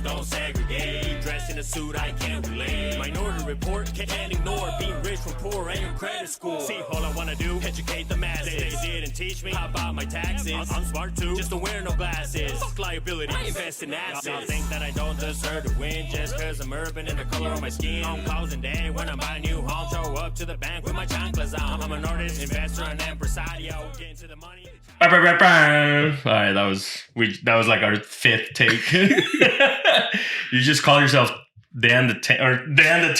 don't segregate. Dressed in a suit, I can't relate. Minority report, can't ignore. Being rich from poor ain't your credit score. See, all I wanna do, educate the masses. They didn't teach me how about my taxes. I'm smart too, just don't wear no glasses. Fuck liability, I invest in assets. Y'all think that I don't deserve to win just cause I'm urban and the color of my skin. On closing day when I buy a new home, show up to the bank with my chanclas on. I'm an artist, investor, and empresario. Getting to the money. All right, that was like our fifth take. You just call yourself Dan the Tan. Tan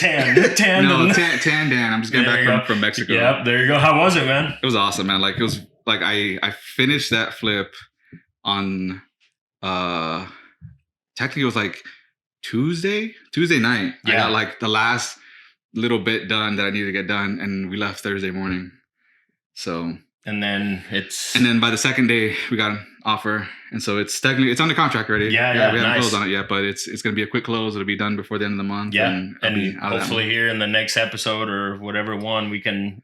Dan. I'm just getting back from Mexico. Yep, there you go. How was it, man? It was awesome, man. Like it was like I finished that flip on technically it was like Tuesday night. Yeah. I got like the last little bit done that I needed to get done, and we left Thursday morning. So and then by the second day we got an offer, and so it's under contract already. Yeah, we haven't closed on it yet, but it's gonna be a quick close. It'll be done before the end of the month. Yeah, and hopefully here in the next episode or whatever one we can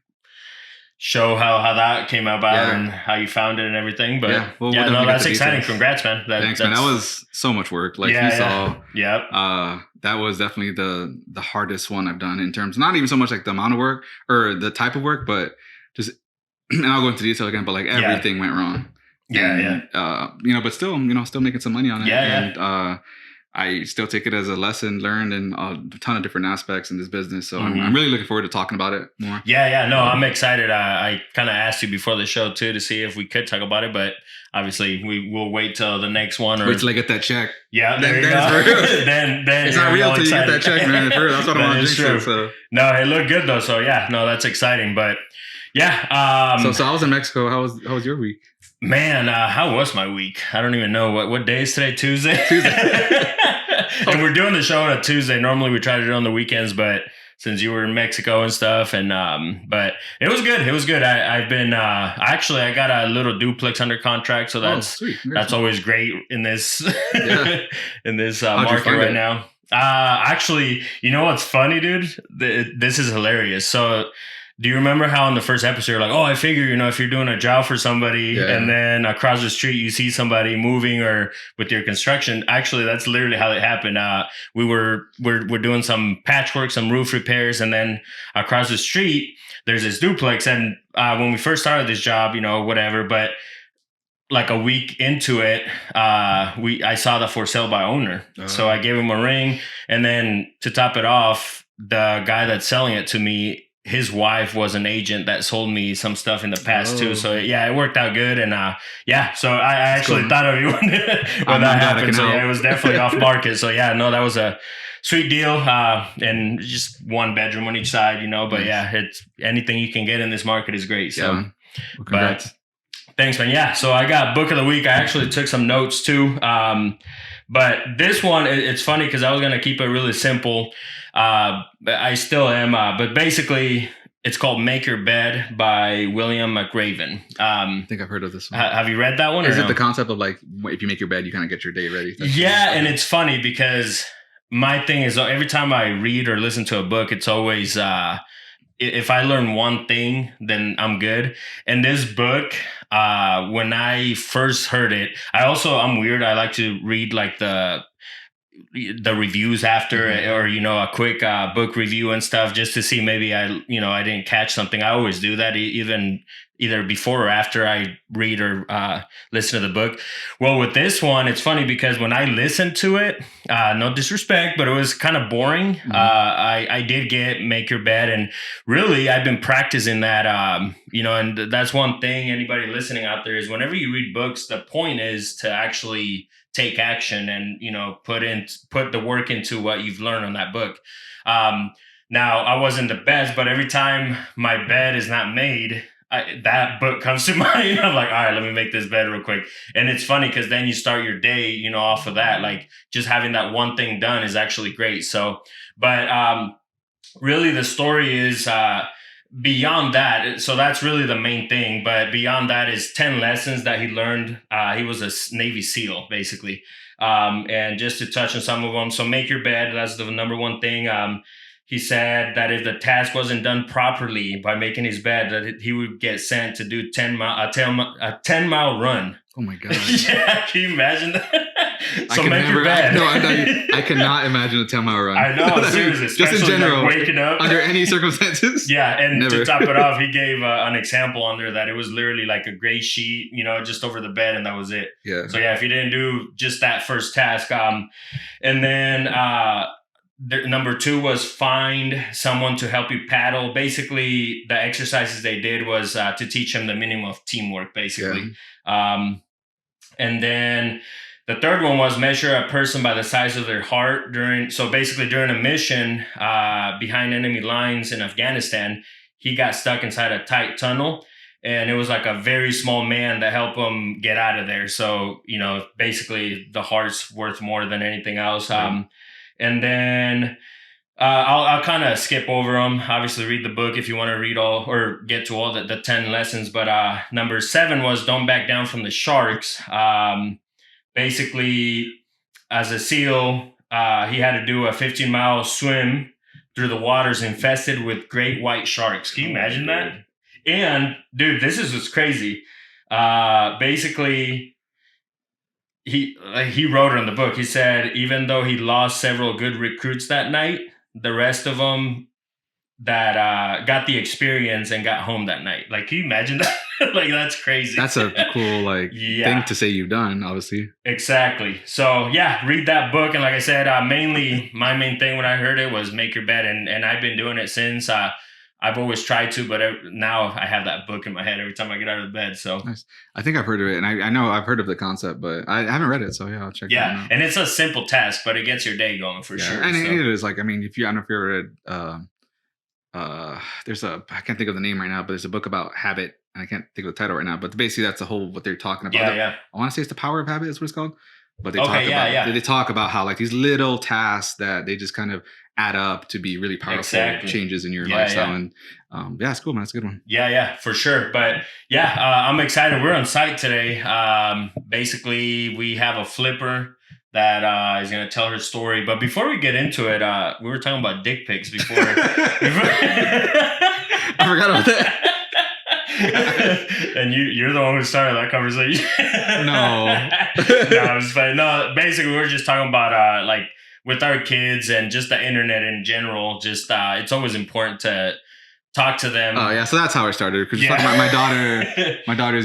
show how that came about and how you found it and everything. But that's exciting. Congrats, man. Thanks, man. That was so much work. Like you saw. Yeah. That was definitely the hardest one I've done in terms, not even so much like the amount of work or the type of work, but just, and I'll go into detail again, but like everything went wrong. But still making some money on it. And I still take it as a lesson learned in a ton of different aspects in this business. So I'm really looking forward to talking about it more. No, I'm excited. I kind of asked you before the show too to see if we could talk about it, but obviously will wait till the next one. Wait till I get that check. Yeah, there you go. then it's not real till you get that check, man. That's what I want to do. So. No, it looked good though. So that's exciting. But so I was in Mexico. How was your week? Man, how was my week? I don't even know what day is today. Tuesday. And we're doing the show on a Tuesday. Normally we try to do it on the weekends, but since you were in Mexico and stuff, and but it was good. It was good. I've been actually I got a little duplex under contract, so that's always great in this in this market right now. Actually, you know what's funny, dude? This is hilarious. So, do you remember how in the first episode you're like, oh, I figure, if you're doing a job for somebody and then across the street you see somebody moving or with your construction? Actually, that's literally how it happened. We're doing some patchwork, some roof repairs, and then across the street there's this duplex. And when we first started this job, whatever, but like a week into it, I saw the for sale by owner. So I gave him a ring, and then to top it off, the guy that's selling it to me, his wife was an agent that sold me some stuff in the past too. So it worked out good. And so I actually thought of you when that happened. So it was definitely off market. So that was a sweet deal. And just one bedroom on each side, but it's anything you can get in this market is great. So, well, congrats. Thanks, man. Yeah. So I got book of the week. I actually took some notes too. But this one, it's funny because I was going to keep it really simple. I still am. But basically, it's called Make Your Bed by William McRaven. I think I've heard of this one. Have you read that one? Is it the concept of like, if you make your bed, you kind of get your day ready? And it's funny because my thing is every time I read or listen to a book, it's always if I learn one thing, then I'm good. And this book, when I first heard it, I'm weird. I like to read like the reviews after or a quick book review and stuff just to see maybe I didn't catch something. I always do that even either before or after I read or listen to the book. Well, with this one, it's funny because when I listened to it, no disrespect, but it was kind of boring. I did get Make Your Bed, and really I've been practicing that, and that's one thing anybody listening out there is whenever you read books, the point is to actually take action and, put the work into what you've learned on that book. Now I wasn't the best, but every time my bed is not made, that book comes to mind. I'm like, all right, let me make this bed real quick. And it's funny because then you start your day, off of that. Like just having that one thing done is actually great. So, but really the story is beyond that. So that's really the main thing. But beyond that is 10 lessons that he learned. He was a Navy SEAL, basically. And just to touch on some of them. So Make Your Bed, that's the number one thing. He said that if the task wasn't done properly by making his bed, that he would get sent to do a 10-mile run. Oh my God. Yeah, can you imagine that? So make your bed. I cannot imagine a 10-mile run. I know, seriously. Just in general, like waking up under any circumstances. Yeah, and to top it off, he gave an example on there that it was literally like a gray sheet, just over the bed, and that was it. Yeah. So yeah, if you didn't do just that first task, and then number 2 was find someone to help you paddle. Basically, the exercises they did was to teach them the minimum of teamwork, basically. Yeah. And then the third one was measure a person by the size of their heart during a mission behind enemy lines in Afghanistan. He got stuck inside a tight tunnel, and it was like a very small man that helped him get out of there. So, basically the heart's worth more than anything else. And then I'll kind of skip over them. Obviously, read the book if you want to read all or get to all the 10 lessons. But number 7 was don't back down from the sharks. Basically, as a SEAL, he had to do a 15-mile swim through the waters infested with great white sharks. Can you imagine that? And, dude, this is what's crazy. Basically, he wrote it in the book. He said, even though he lost several good recruits that night, the rest of them that got the experience and got home that night. Like, can you imagine that? Like, that's crazy. That's a cool thing to say you've done, obviously. Exactly. So yeah, read that book. And like I said, mainly my main thing when I heard it was make your bed, and I've been doing it since. I've always tried to, but now I have that book in my head every time I get out of the bed. So nice. I think I've heard of it, and I know I've heard of the concept, but I haven't read it. So yeah, I'll check it out. Yeah, and it's a simple task, but it gets your day going for sure. And it is like, I mean, I don't know if you ever read, I can't think of the name right now, but there's a book about habit, and I can't think of the title right now, but basically that's the whole, what they're talking about. Yeah. I want to say it's The Power of Habit is what it's called. But they talk about how like these little tasks that they just kind of add up to be really powerful changes in your lifestyle. And it's cool, man. That's a good one. Yeah, for sure. But I'm excited. We're on site today. Basically, we have a flipper that is going to tell her story. But before we get into it, we were talking about dick pics before. I forgot about that. And you're the one who started that conversation. No, I'm just playing. No, basically, we were just talking about like with our kids and just the internet in general. Just it's always important to talk to them. Oh yeah, so that's how it started. Because my daughter's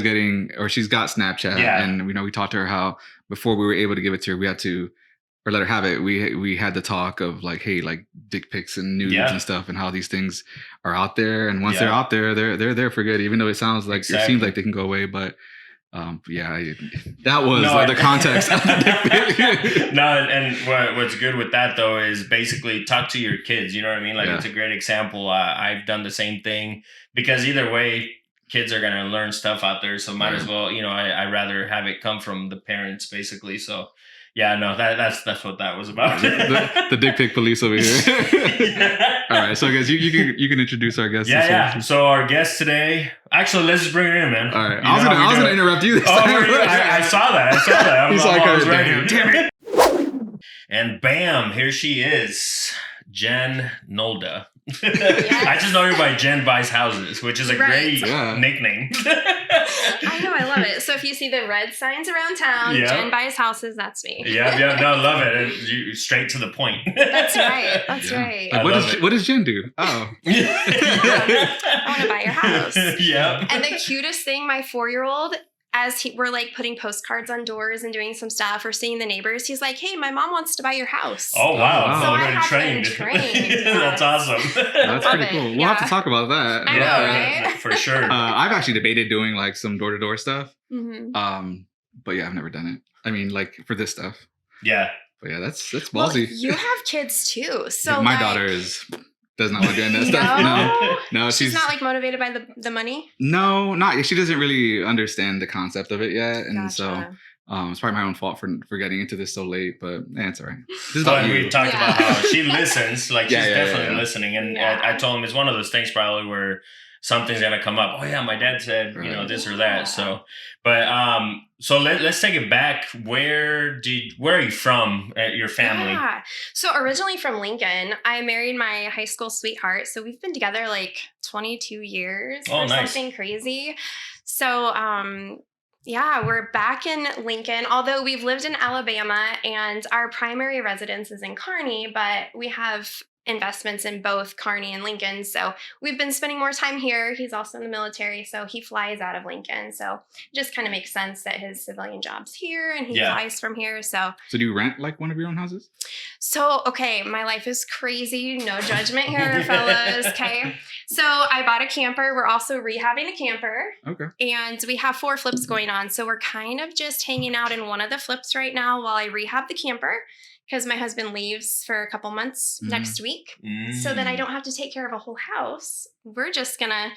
she's got Snapchat, and we talked to her how before we were able to give it to her, we had to. Or let her have it. We had the talk of like, hey, like dick pics and nudes and stuff, and how these things are out there. And once they're out there, they're there for good. Even though it sounds like it seems like they can go away, but that was the context. Of the dick pic. No, and what's good with that though is basically talk to your kids. You know what I mean? Like it's a great example. I've done the same thing because either way, kids are gonna learn stuff out there. So might as well, I rather have it come from the parents, basically. So. Yeah, no, that's what that was about. the dick pic police over here. All right, so I guess you can introduce our guest. Yeah. So our guest today, actually, let's just bring her in, man. All right, I was gonna interrupt you this time. I saw that. He's like, I was ready. Damn it! And bam, here she is, Jenn Nolda. I just know her by Jenn Buys Houses, which is a great nickname. I know, I love it. So if you see the red signs around town, Jenn Buys Houses, that's me. Yeah, no, love it. You straight to the point. That's right. Right. Like, what does Jenn do? Oh. I want to buy your house. Yeah. And the cutest thing, my 4-year-old, as we're like putting postcards on doors and doing some stuff or seeing the neighbors, he's like, hey, my mom wants to buy your house. Oh, wow. So I have been trained. That's awesome. That's pretty cool. We'll have to talk about that. I know, right? For sure. I've actually debated doing like some door-to-door stuff. Mm-hmm. But I've never done it. I mean, like for this stuff. Yeah. But that's ballsy. Well, you have kids too. So my daughter does not want doing that stuff. No, she's not like motivated by the money. No, not. She doesn't really understand the concept of it yet, and Gotcha. so it's probably my own fault for getting into this so late. But it's all right. We talked about how she listens. Like she's definitely listening, and I told him it's one of those things probably where something's gonna come up. Oh yeah, my dad said this or that. So, but so let's take it back. Where are you from? Your family? Yeah. So originally from Lincoln. I married my high school sweetheart. So we've been together like 22 years or something crazy. So Yeah, we're back in Lincoln, although we've lived in Alabama and our primary residence is in Kearney, but we have investments in both Kearney and Lincoln. So we've been spending more time here. He's also in the military, so he flies out of Lincoln. So it just kind of makes sense that his civilian job's here and he flies from here. So do you rent like one of your own houses? So, okay, my life is crazy. No judgment here, fellas. Okay. So I bought a camper. We're also rehabbing a camper. Okay. And we have 4 flips going on. So we're kind of just hanging out in one of the flips right now while I rehab the camper, because my husband leaves for a couple months next week. So then I don't have to take care of a whole house. We're just going to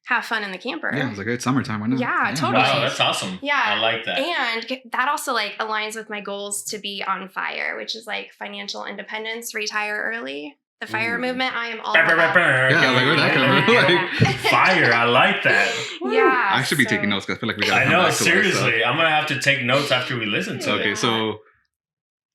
have fun in the camper. Yeah, it's like it's summertime. Why not? Yeah, totally. Wow, that's awesome. Yeah. I like that. And that also like aligns with my goals to be on FIRE, which is like financial independence, retire early. The FIRE movement, I am all about. Yeah, like where'd that come from? Like, FIRE, I like that. Yeah. I should be taking notes because I feel like we got. I know, seriously. I'm gonna have to take notes after we listen to it. Okay, so.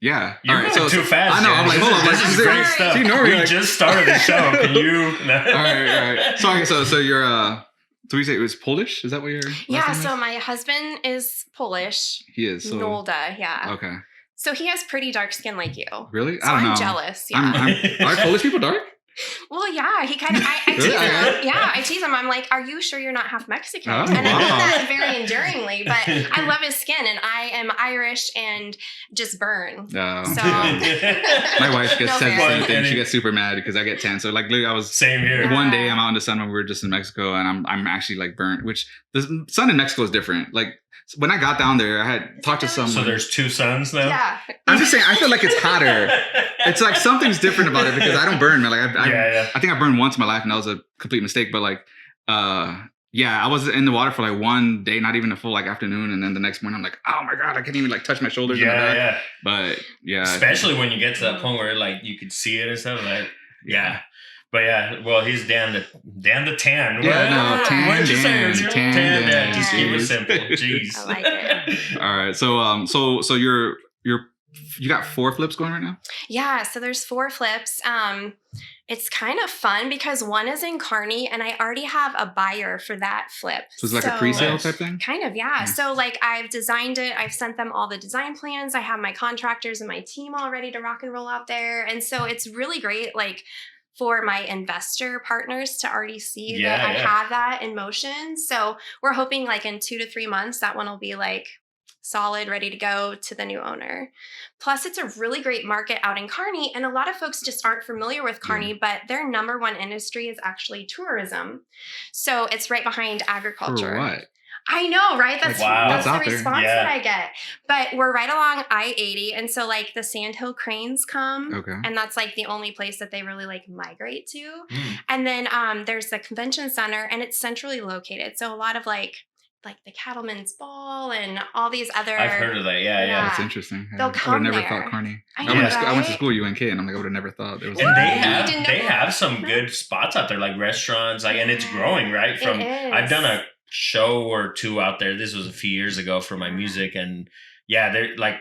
Yeah. You're all right. so too fast. I know. I'm like, hold on. This is great stuff. We just started the show. Can you? All right. So you're so you say it was Polish? Is that what you're? Yeah. So my husband is Polish. He is. So... Nolda. Yeah. Okay. So he has pretty dark skin like you. Really? So I'm jealous. Yeah. Are Polish people dark? Well, yeah, he kind of, I tease him. Yeah, I tease him. I'm like, are you sure you're not half Mexican? Oh, and I mean that very endearingly, but I love his skin and I am Irish and just burn. So my wife says the same thing. She gets super mad because I get tan. So like literally I was same here. One day I'm out in the sun when we were just in Mexico and I'm actually like burnt, which the sun in Mexico is different. Like when I got down there, I had talked to someone. So there's 2 suns now? Yeah. I'm just saying, I feel like it's hotter. It's like something's different about it because I don't burn, man. Like I think I burned once in my life and that was a complete mistake. But like, I was in the water for like one day, not even a full like afternoon. And then the next morning I'm like, oh my God, I can't even like touch my shoulders. Yeah. But yeah. Especially when you get to that point where like you could see it and stuff like, yeah. But yeah, well, he's Dan the tan. Yeah, no, tan, what did you say? Dan. Just keep it simple. Jeez. I like it. All right, so you got 4 flips going right now? Yeah, so there's 4 flips. It's kind of fun because one is in Kearney and I already have a buyer for that flip. So it's like a pre-sale type thing? Kind of, yeah. So like I've designed it. I've sent them all the design plans. I have my contractors and my team all ready to rock and roll out there. And so it's really great, like, for my investor partners to already see that I have that in motion. So we're hoping like in 2 to 3 months, that one will be like solid, ready to go to the new owner. Plus, it's a really great market out in Kearney. And a lot of folks just aren't familiar with Kearney, but their number 1 industry is actually tourism. So it's right behind agriculture. For what? I know, right? That's the response that I get. But we're right along I-80. And so like the Sandhill cranes come. Okay. And that's like the only place that they really like migrate to. And then there's the convention center and it's centrally located. So a lot of like the Cattleman's Ball and all these other. I've heard of that. Yeah. That's interesting. They'll come I would have never there. thought Kearney. I went to school at UNK and I'm like, I would have never thought there was. And they have some good spots out there, like restaurants, like, and it's growing, right? From I've done a show or 2 out there. This was a few years ago for my music, and they're like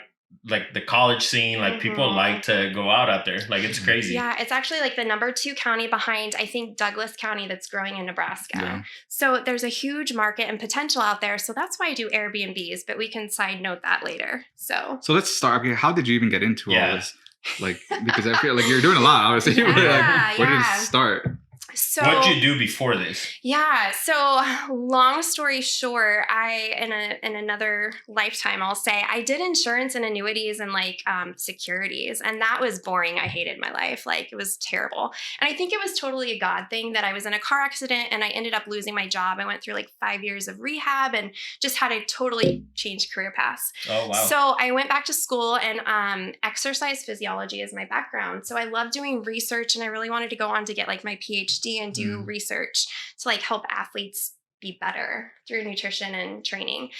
the college scene, like people like to go out there. Like it's crazy. Yeah, it's actually like the number 2 county behind, I think, Douglas County that's growing in Nebraska. Yeah. So there's a huge market and potential out there. So that's why I do Airbnbs, but we can side note that later. So let's start. Okay, how did you even get into all this? Like, because I feel like you're doing a lot, obviously. Where did it start? So what did you do before this? Yeah. So long story short, in another lifetime, I'll say I did insurance and annuities and like securities. And that was boring. I hated my life. Like it was terrible. And I think it was totally a God thing that I was in a car accident and I ended up losing my job. I went through like 5 years of rehab and just had a totally changed career paths. Oh, wow. So I went back to school and exercise physiology is my background. So I love doing research and I really wanted to go on to get like my PhD and do research to like help athletes be better through nutrition and training.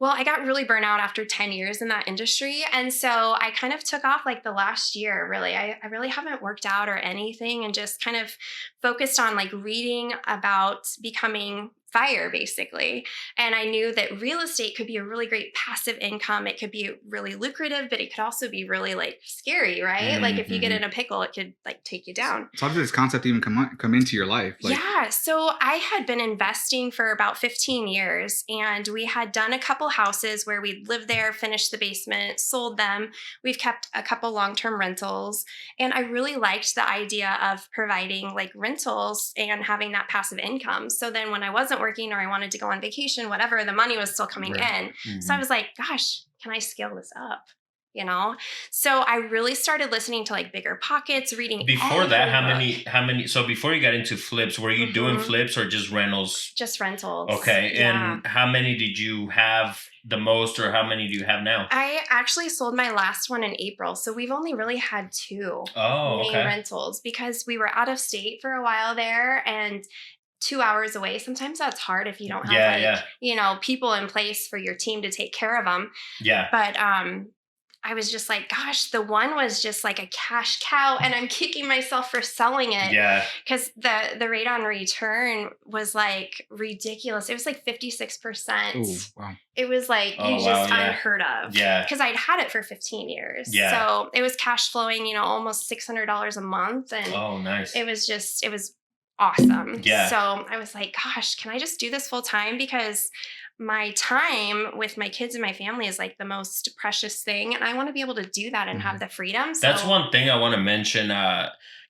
Well, I got really burnt out after 10 years in that industry. And so I kind of took off like the last year, really. I really haven't worked out or anything and just kind of focused on like reading about becoming fire basically. And I knew that real estate could be a really great passive income. It could be really lucrative, but it could also be really like scary, right? Like if you get in a pickle, it could like take you down. So how did this concept even come into your life? Like, yeah. So I had been investing for about 15 years, and we had done a couple houses where we'd lived there, finished the basement, sold them. We've kept a couple long-term rentals. And I really liked the idea of providing like rentals and having that passive income. So then when I wasn't working or I wanted to go on vacation, whatever, the money was still coming in. So I was like, gosh, can I scale this up? You know? So I really started listening to like Bigger Pockets, reading. Before that, how many, so before you got into flips, were you doing flips or just rentals? Just rentals. Okay. Yeah. And how many did you have the most, or how many do you have now? I actually sold my last one in April. So we've only really had 2 main rentals because we were out of state for a while there and 2 hours away. Sometimes that's hard if you don't have you know, people in place for your team to take care of them. Yeah. But I was just like, gosh, the one was just like a cash cow, and I'm kicking myself for selling it. Yeah. Because the rate on return was like ridiculous. It was like 56%. Ooh, wow. It was like unheard of. Yeah. Because I'd had it for 15 years. Yeah. So it was cash flowing, you know, almost $600 a month. And nice. It was awesome. Yeah. So I was like, gosh, can I just do this full time? Because my time with my kids and my family is like the most precious thing. And I want to be able to do that and have the freedom. So that's one thing I want to mention.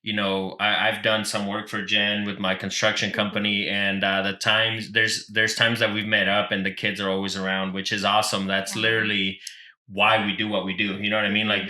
You know, I've done some work for Jenn with my construction company, and the times there's times that we've met up and the kids are always around, which is awesome. That's literally why we do what we do. You know what I mean? Like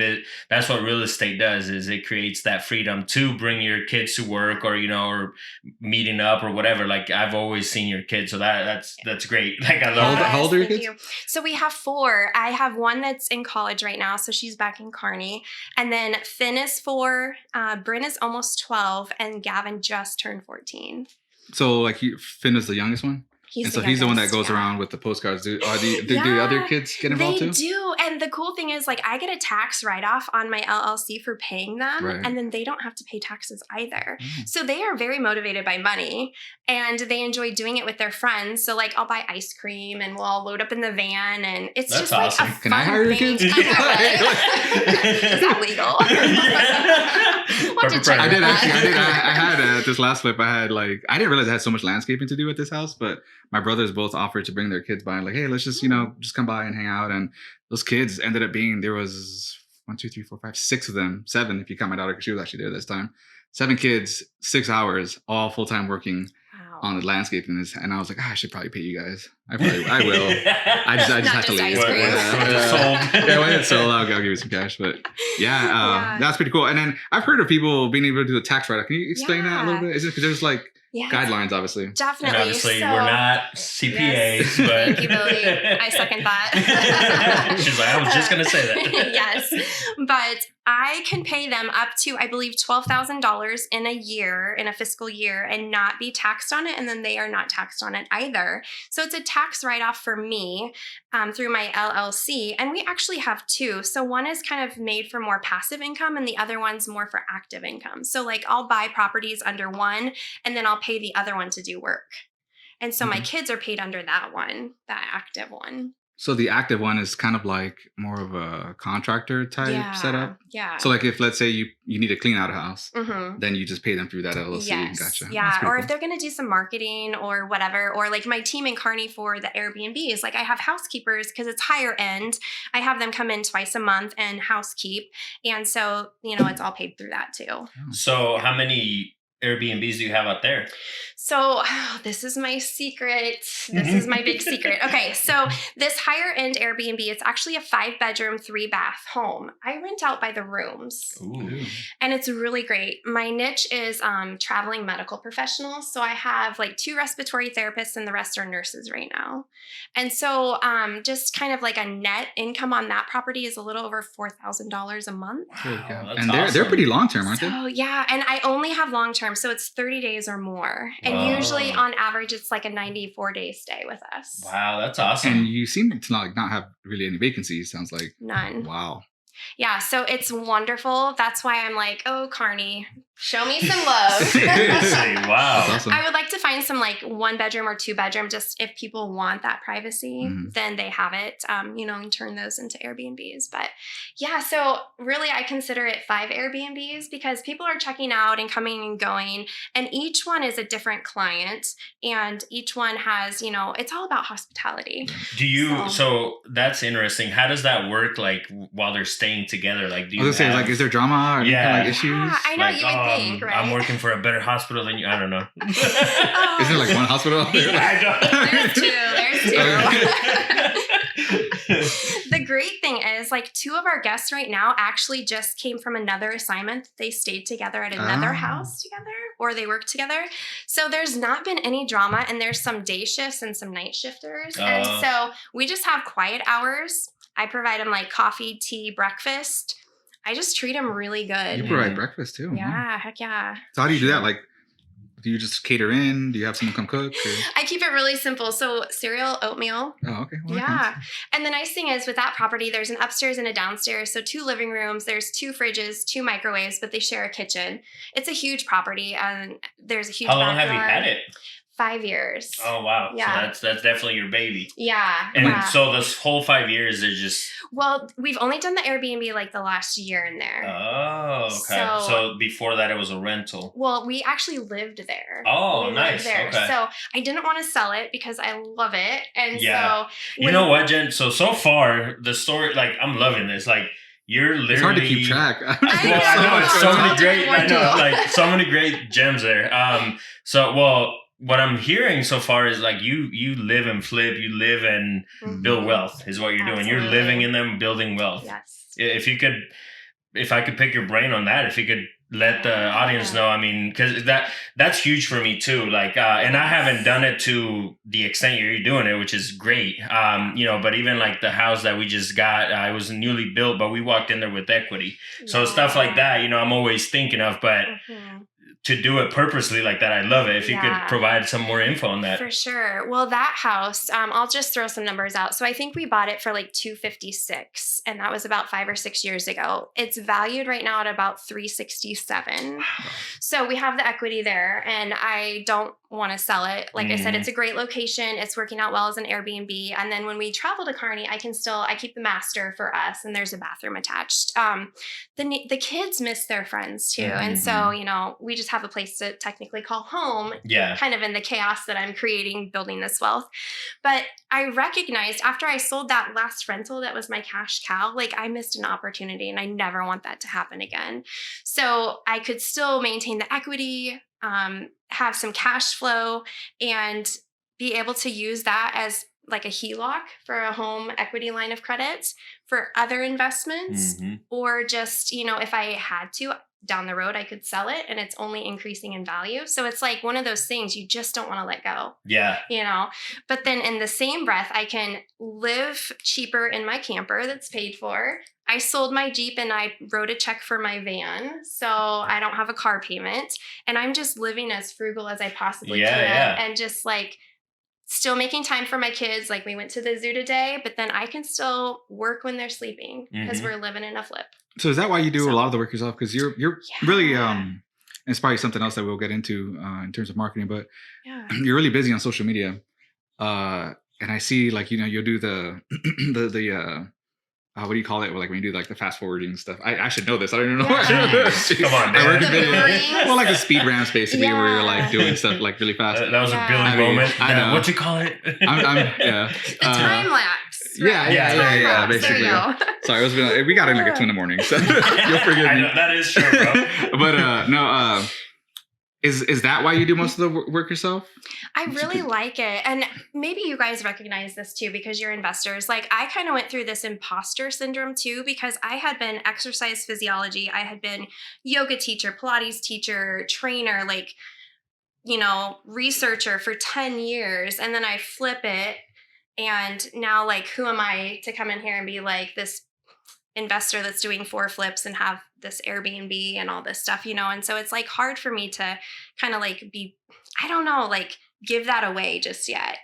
that's what real estate does, is it creates that freedom to bring your kids to work, or, you know, or meeting up or whatever. Like I've always seen your kids. So that's great. Like I love How old are your kids? So we have 4. I have one that's in college right now. So she's back in Kearney. And then Finn is 4. Bryn is almost 12. And Gavin just turned 14. So like Finn is the youngest one? He's the one that goes around with the postcards. Do the other kids get involved too? They do. And the cool thing is, like, I get a tax write-off on my LLC for paying them. Right. And then they don't have to pay taxes either. So they are very motivated by money, and they enjoy doing it with their friends. So like I'll buy ice cream and we'll all load up in the van, and it's That's just awesome. like a fun Can I hire your kids? I know, right? Is that legal? I had this last flip. I didn't realize I had so much landscaping to do at this house, but my brothers both offered to bring their kids by, and like, hey, let's just, you know, just come by and hang out. And those kids ended up being, there was 6 of them, 7 if you count my daughter, because she was actually there this time. 7 kids, 6 hours, all full time working on the landscaping. And I was like, I should probably pay you guys. I will. I just have to leave. When it's sold, I'll give you some cash. But that's pretty cool. And then I've heard of people being able to do a tax write-off. Can you explain that a little bit? Is it because there's like guidelines, obviously? Definitely. And obviously, we're not CPAs, but thank you, Billy. I second that. She's like, I was just going to say that. Yes, but I can pay them up to, I believe, $12,000 in a fiscal year, and not be taxed on it. And then they are not taxed on it either. So it's a tax write-off for me through my LLC. And we actually have 2. So one is kind of made for more passive income, and the other one's more for active income. So like I'll buy properties under one, and then I'll pay the other one to do work. And so my kids are paid under that one, that active one. So the active one is kind of like more of a contractor type setup? Yeah. So like if, let's say you need to clean out a house, then you just pay them through that LLC. Yes. Gotcha. Yeah. Or if they're going to do some marketing or whatever, or like my team in Kearney for the Airbnbs, like I have housekeepers because it's higher end. I have them come in twice a month and housekeep. And so, you know, it's all paid through that too. So how many Airbnbs do you have out there? So this is my secret. This is my big secret. Okay, so this higher end Airbnb, it's actually a 5-bedroom, 3-bath home. I rent out by the rooms. Ooh. And it's really great. My niche is traveling medical professionals. So I have like 2 respiratory therapists, and the rest are nurses right now. And so just kind of like a net income on that property is a little over $4,000 a month. Wow, and they're pretty long term, aren't they? Oh yeah, and I only have long term, so it's 30 days or more. And usually on average it's like a 94-day stay with us. Wow, that's awesome. And you seem to not have really any vacancies, sounds like. None. Wow. Yeah, so it's wonderful. That's why I'm like, oh, Kearney, Show me some love. Seriously, wow. That's awesome. I would like to find some like 1 bedroom or 2 bedroom, just if people want that privacy, then they have it, and turn those into Airbnbs. But yeah, so really I consider it 5 Airbnbs because people are checking out and coming and going, and each one is a different client, and each one has, it's all about hospitality. Do you, so that's interesting. How does that work, like, while they're staying together? Like, do you say, like, is there drama or any kind of like issues? Yeah, I know, like, you would think, right? I'm working for a better hospital than you. I don't know. Is there like one hospital out there? There's two. The great thing is, like, 2 of our guests right now actually just came from another assignment. They stayed together at another house together, or they worked together. So there's not been any drama, and there's some day shifts and some night shifters. And so we just have quiet hours. I provide them like coffee, tea, breakfast. I just treat them really good. You provide breakfast too. Yeah, heck yeah. So how do you do that? Like, do you just cater in? Do you have someone come cook? Or? I keep it really simple. So cereal, oatmeal. Oh, okay. Well, yeah. And the nice thing is with that property, there's an upstairs and a downstairs. So 2 living rooms, there's 2 fridges, 2 microwaves, but they share a kitchen. It's a huge property, and there's a huge How long backyard. have you had it? 5 years. Oh, wow. Yeah. So that's definitely your baby. Yeah. And so this whole 5 years is just... Well, we've only done the Airbnb like the last year in there. Oh, okay. So before that, it was a rental. Well, we actually lived there. Oh, nice. Okay. So I didn't want to sell it because I love it. And so... You know what, Jen? So far, the story, like, I'm loving this. Like, you're literally... It's hard to keep track. So many great gems there. What I'm hearing so far is like you live and flip, you live and build wealth is what you're doing. You're living in them, building wealth. Yes. If I could pick your brain on that, if you could let the audience know, I mean, because that's huge for me too. Like, and I haven't done it to the extent you're doing it, which is great. But even like the house that we just got, it was newly built, but we walked in there with equity. So stuff like that, I'm always thinking of, but to do it purposely like that, I love it. If you could provide some more info on that. For sure. Well, that house, I'll just throw some numbers out. So I think we bought it for like $256, and that was about 5 or 6 years ago. It's valued right now at about $367. Wow. So we have the equity there, and I don't want to sell it. Like I said, it's a great location. It's working out well as an Airbnb. And then when we travel to Kearney, I keep the master for us, and there's a bathroom attached. The kids miss their friends too. And so, we just have a place to technically call home, kind of in the chaos that I'm creating, building this wealth. But I recognized after I sold that last rental, that was my cash cow, like I missed an opportunity, and I never want that to happen again. So I could still maintain the equity, have some cash flow, and be able to use that as like a HELOC for a home equity line of credit for other investments, or just, if I had to down the road, I could sell it and it's only increasing in value. So it's like one of those things you just don't want to let go. Yeah. But then in the same breath, I can live cheaper in my camper that's paid for. I sold my Jeep and I wrote a check for my van, so I don't have a car payment. And I'm just living as frugal as I possibly can. And just like still making time for my kids. Like we went to the zoo today, but then I can still work when they're sleeping because we're living in a flip. So is that why you do a lot of the work yourself? Because you're really, and it's probably something else that we'll get into in terms of marketing, but you're really busy on social media. And I see like, you'll do the what do you call it? Like when you do like the fast forwarding stuff. I should know this. I don't even know. Come on, man. Well, like the speed ramps basically, where you're like doing stuff like really fast. That was a Billy moment. I know. What you call it? The time lapse. Right? Yeah. Basically. Sorry, we got in like at 2 a.m. So you'll forgive me. I know, that is true, bro. But is that why you do most of the work yourself? I really like it. And maybe you guys recognize this too because you're investors. Like I kind of went through this imposter syndrome too because I had been exercise physiology. I had been yoga teacher, Pilates teacher, trainer, like, researcher for 10 years. And then I flip it. And now like, who am I to come in here and be like this investor that's doing 4 flips and have this Airbnb and all this stuff, And so it's like hard for me to kind of like be, I don't know, like give that away just yet.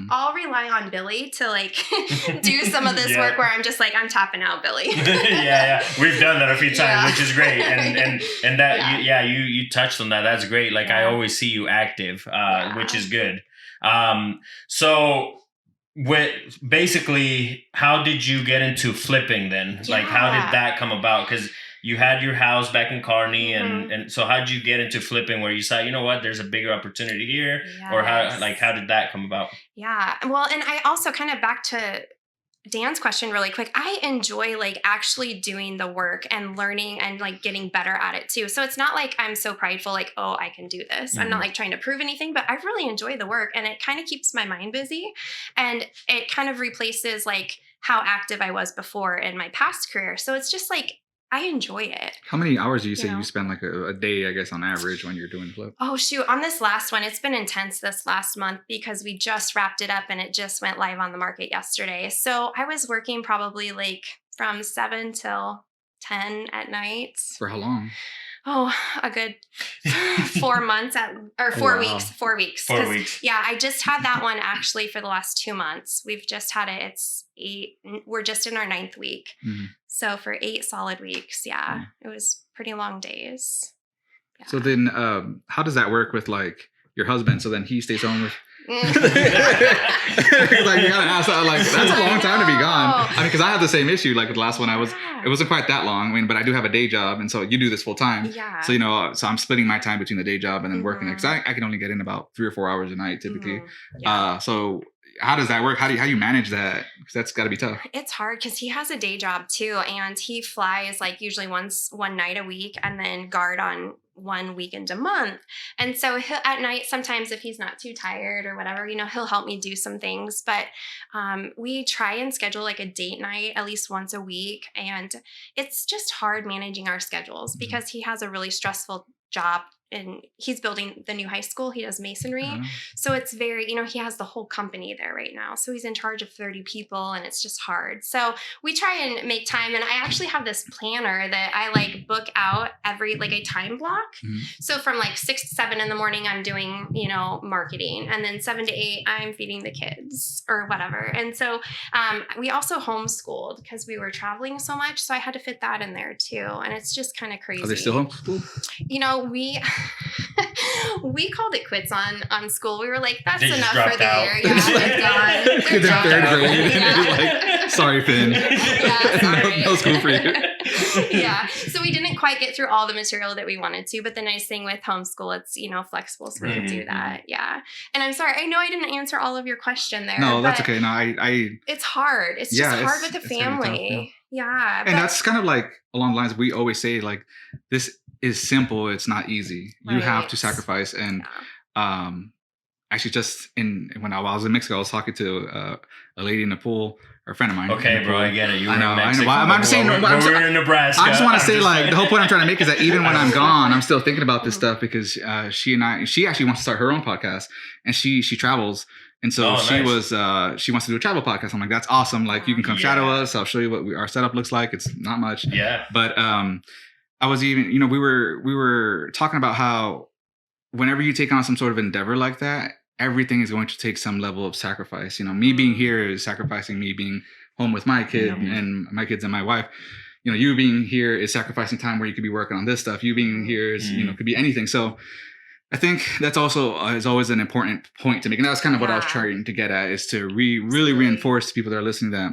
I'll rely on Billy to like do some of this work where I'm just like, I'm tapping out, Billy. yeah. We've done that a few times, which is great. And that, you touched on that. That's great. Like I always see you active, which is good. So basically, how did you get into flipping then? Like, how did that come about? Because you had your house back in Kearney, and so how did you get into flipping where you said, you know what, there's a bigger opportunity here? Yes. Or how did that come about? Yeah. Well, and I also kind of back to Dan's question really quick. I enjoy like actually doing the work and learning and like getting better at it too. So it's not like I'm so prideful, like, oh, I can do this. Mm-hmm. I'm not like trying to prove anything, but I really enjoy the work and it kind of keeps my mind busy. And it kind of replaces like how active I was before in my past career. So it's just like, I enjoy it. How many hours do you say you spend like a day, I guess, on average when you're doing flip? Oh, shoot. On this last one, it's been intense this last month because we just wrapped it up and it just went live on the market yesterday. So I was working probably like from 7 till 10 at night. For how long? Oh, a good 4 months 4 weeks. 4 weeks. 4 weeks. Yeah, I just had that one actually for the last 2 months. We've just had it. It's 8. We're just in our 9th week. Mm-hmm. So for 8 solid weeks, it was pretty long days. Yeah. So then how does that work with like your husband? So then he stays home with... like you gotta ask that, like that's a long time to be gone. I mean, because I had the same issue. Like with the last one, it wasn't quite that long. I mean, but I do have a day job, and so you do this full time. Yeah. So so I'm splitting my time between the day job and then working because I can only get in about 3 or 4 hours a night typically. So how does that work? How do you manage that? Because that's got to be tough. It's hard because he has a day job too, and he flies like usually one night a week, and then guard on 1 weekend a month. And so he'll at night, sometimes if he's not too tired or whatever, he'll help me do some things. But we try and schedule like a date night at least once a week, and it's just hard managing our schedules because he has a really stressful job. And he's building the new high school. He does masonry. So it's very, he has the whole company there right now. So he's in charge of 30 people and it's just hard. So we try and make time. And I actually have this planner that I like book out every, like a time block. Mm-hmm. So from like 6 to 7 in the morning, I'm doing, marketing. And then 7 to 8, I'm feeding the kids or whatever. And so we also homeschooled because we were traveling so much. So I had to fit that in there too. And it's just kind of crazy. Are they still homeschooled? We called it quits on school. We were like, that's enough for the year. Yeah, they're done. They're 3rd grade. Yeah. Like, sorry, Finn. Yeah, sorry. No school for you. Yeah. So we didn't quite get through all the material that we wanted to, but the nice thing with homeschool, it's, flexible, so we can do that. Yeah. And I'm sorry, I know I didn't answer all of your question there. No, that's okay. No, it's hard. It's just hard with the family. Yeah. And that's kind of like along the lines we always say, like, this is simple. It's not easy. Right. You have to sacrifice. And actually just when I was in Mexico, I was talking to a lady in the pool, or a friend of mine. Okay, bro, I get it. You were in Mexico. I'm just saying, we're in Nebraska. I just want to say, like, the whole point I'm trying to make is that even when I'm gone, I'm still thinking about this stuff because she actually wants to start her own podcast, and she travels. And so she wants to do a travel podcast. I'm like, that's awesome. Like, you can come shadow us. I'll show you what our setup looks like. It's not much. Yeah. But I was even, we were talking about how whenever you take on some sort of endeavor like that, everything is going to take some level of sacrifice. Me being here is sacrificing me being home with my kid and my kids and my wife. You being here is sacrificing time where you could be working on this stuff. You being here is, could be anything. So I think that's also is always an important point to make. And that's kind of what I was trying to get at, is to really reinforce to people that are listening that,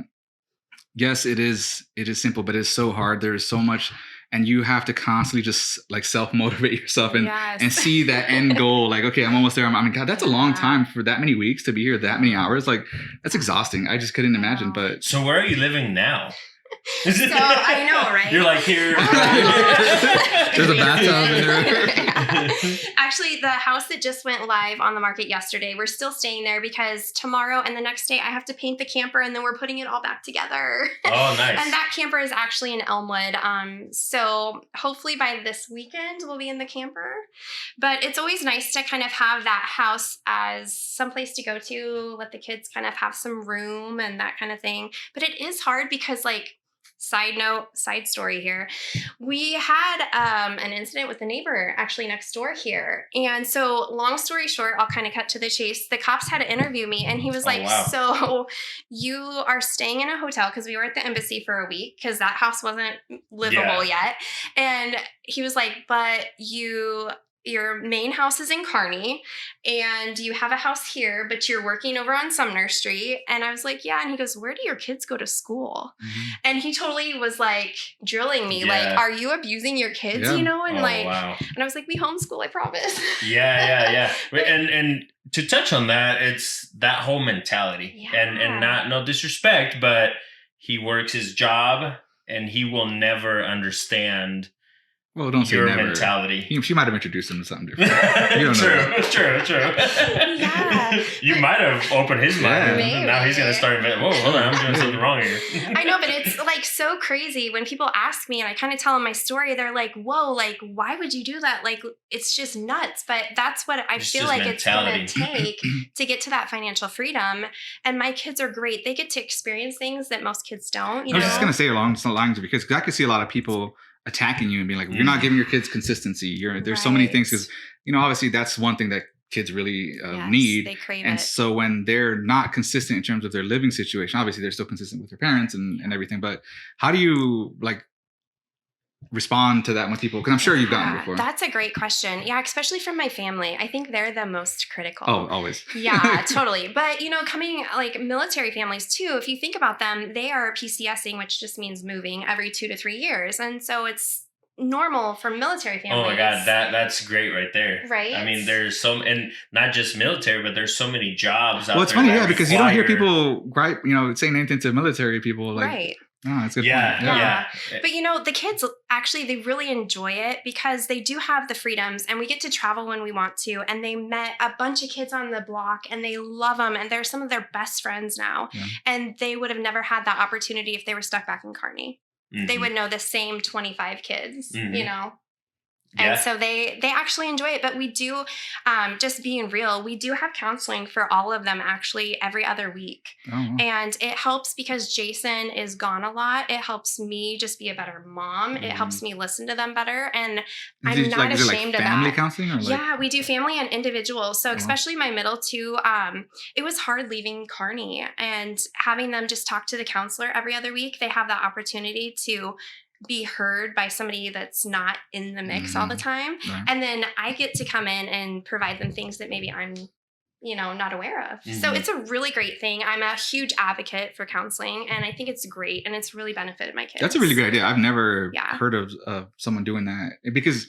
yes, it is simple, but it's so hard. There's so much. And you have to constantly just like self-motivate yourself and see that end goal. Like, okay, I'm almost there. I mean, God, that's a long time for that many weeks to be here, that many hours. Like, that's exhausting. I just couldn't imagine. But so where are you living now? So I know, right? You're like here. There's a bathtub in there. Actually, the house that just went live on the market yesterday, we're still staying there because tomorrow and the next day I have to paint the camper and then we're putting it all back together. Oh, nice. And that camper is actually in Elmwood. So hopefully by this weekend we'll be in the camper. But it's always nice to kind of have that house as someplace to go to, let the kids kind of have some room and that kind of thing. But it is hard because, like, side story here. We had an incident with a neighbor actually next door here. And so long story short, I'll kind of cut to the chase. The cops had to interview me and he was like, wow. So you are staying in a hotel, because we were at the embassy for a week because that house wasn't livable yet. And he was like, but your main house is in Kearney and you have a house here, but you're working over on Sumner Street. And I was like, yeah. And he goes, where do your kids go to school? Mm-hmm. And he totally was like drilling me, like, are you abusing your kids? You know? And and I was like, we homeschool, I promise. Yeah. And to touch on that, it's that whole mentality and not, no disrespect, but he works his job and he will never understand don't say your never. Mentality. She might have introduced him to something different. You don't know. True. Yeah. You might have opened his mind. Maybe. Now he's going to start, whoa, hold on, I'm doing something wrong here. I know, but it's like so crazy when people ask me and I kind of tell them my story, they're like, whoa, like, why would you do that? Like, it's just nuts. But that's what I feel like mentality. It's going to take to get to that financial freedom. And my kids are great. They get to experience things that most kids don't. I was just going to say along the lines of, because I could see a lot of people attacking you and being like, you're not giving your kids consistency. There's so many things, because obviously that's one thing that kids really need. They crave and it. So when they're not consistent in terms of their living situation, obviously they're still consistent with their parents and everything. But how do you respond to that with people? Because I'm sure you've gotten it before. That's a great question. Yeah, especially from my family. I think they're the most critical. Oh, always. Yeah, totally. But, coming like military families too, if you think about them, they are PCSing, which just means moving every 2 to 3 years. And so it's normal for military families. Oh my God, that's great right there. Right. I mean, there's and not just military, but there's so many jobs out there. Well, it's funny, because you don't hear people saying anything to military people like. Right. Oh, that's a good point. Yeah. But the kids actually, they really enjoy it because they do have the freedoms and we get to travel when we want to. And they met a bunch of kids on the block and they love them. And they're some of their best friends now. Yeah. And they would have never had that opportunity if they were stuck back in Kearney. Mm-hmm. They would know the same 25 kids, And so they actually enjoy it. But we do, just being real, we do have counseling for all of them actually every other week. Oh, wow. And it helps because Jason is gone a lot. It helps me just be a better mom. It helps me listen to them better. And I'm not ashamed of that. Family counseling? Or yeah, we do family and individual. So especially my middle two, it was hard leaving Kearney and having them just talk to the counselor every other week. They have that opportunity to be heard by somebody that's not in the mix all the time. Right. And then I get to come in and provide them things that maybe I'm, not aware of. Mm-hmm. So it's a really great thing. I'm a huge advocate for counseling and I think it's great and it's really benefited my kids. That's a really good idea. I've never heard of someone doing that, because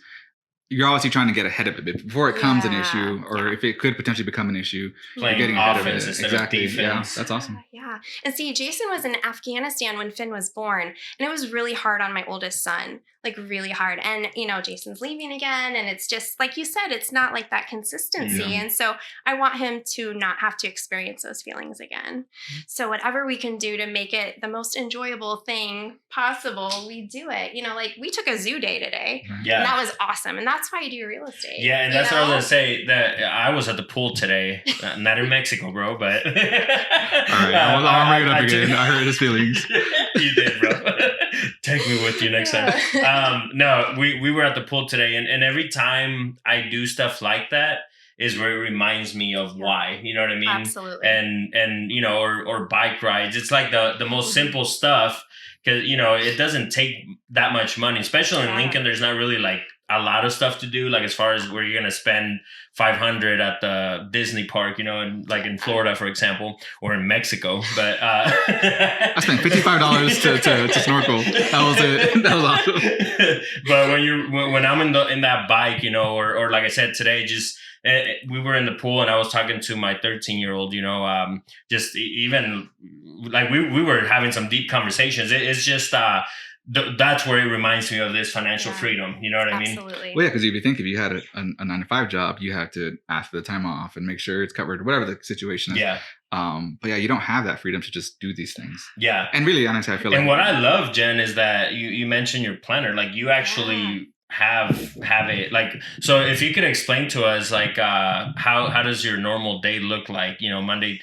you're obviously trying to get ahead of it before it becomes an issue, or if it could potentially become an issue. Playing getting ahead of it. Exactly. Yeah, that's awesome. Yeah. And see, Jason was in Afghanistan when Finn was born, and it was really hard on my oldest son, like really hard. And, Jason's leaving again, and it's just, like you said, it's not like that consistency. Yeah. And so I want him to not have to experience those feelings again. So whatever we can do to make it the most enjoyable thing possible, we do it. We took a zoo day today. Yeah. And that was awesome. And that's why I do real estate. Yeah, and that's what I was going to say, that I was at the pool today. Not in Mexico, bro, but... All right, I'll bring it up again. I hurt his feelings. You did, bro. Take me with you next time. No, we were at the pool today, and every time I do stuff like that is where it reminds me of why, you know what I mean? Absolutely. And or bike rides. It's like the most simple stuff, because, it doesn't take that much money, especially in Lincoln. There's not really like a lot of stuff to do, like as far as where you're going to spend $500 at the Disney park, and like in Florida, for example, or in Mexico. But I spent $55 to snorkel. That was it. That was awesome. But when I'm in that bike, or like I said today, just we were in the pool and I was talking to my 13-year-old, just even like we were having some deep conversations. It's just that's where it reminds me of this financial freedom. You know what I mean? Absolutely. Well, yeah, because if you think if you had a 9-to-5 job, you have to ask for the time off and make sure it's covered, whatever the situation is. Yeah. But yeah, you don't have that freedom to just do these things. Yeah. And really, honestly, I feel like. And what I love, Jen, is that you mentioned your planner. Like you actually have it. Like, so if you could explain to us, like, how does your normal day look like? Monday.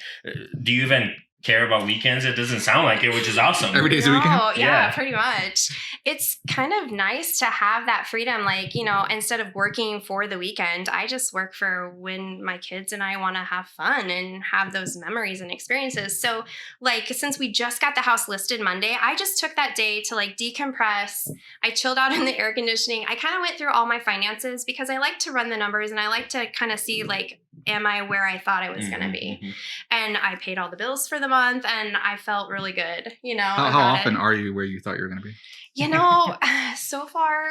Do you even care about weekends. It doesn't sound like it, which is awesome. Every day's a weekend. Yeah, pretty much. It's kind of nice to have that freedom. Like, you know, instead of working for the weekend, I just work for when my kids and I want to have fun and have those memories and experiences. So like, since we just got the house listed Monday, I just took that day to like decompress. I chilled out in the air conditioning. I kind of went through all my finances because I like to run the numbers and I like to kind of see like, am I where I thought I was going to be? And I paid all the bills for the month and I felt really good, you know. How often are you where you thought you were going to be? You know, so far,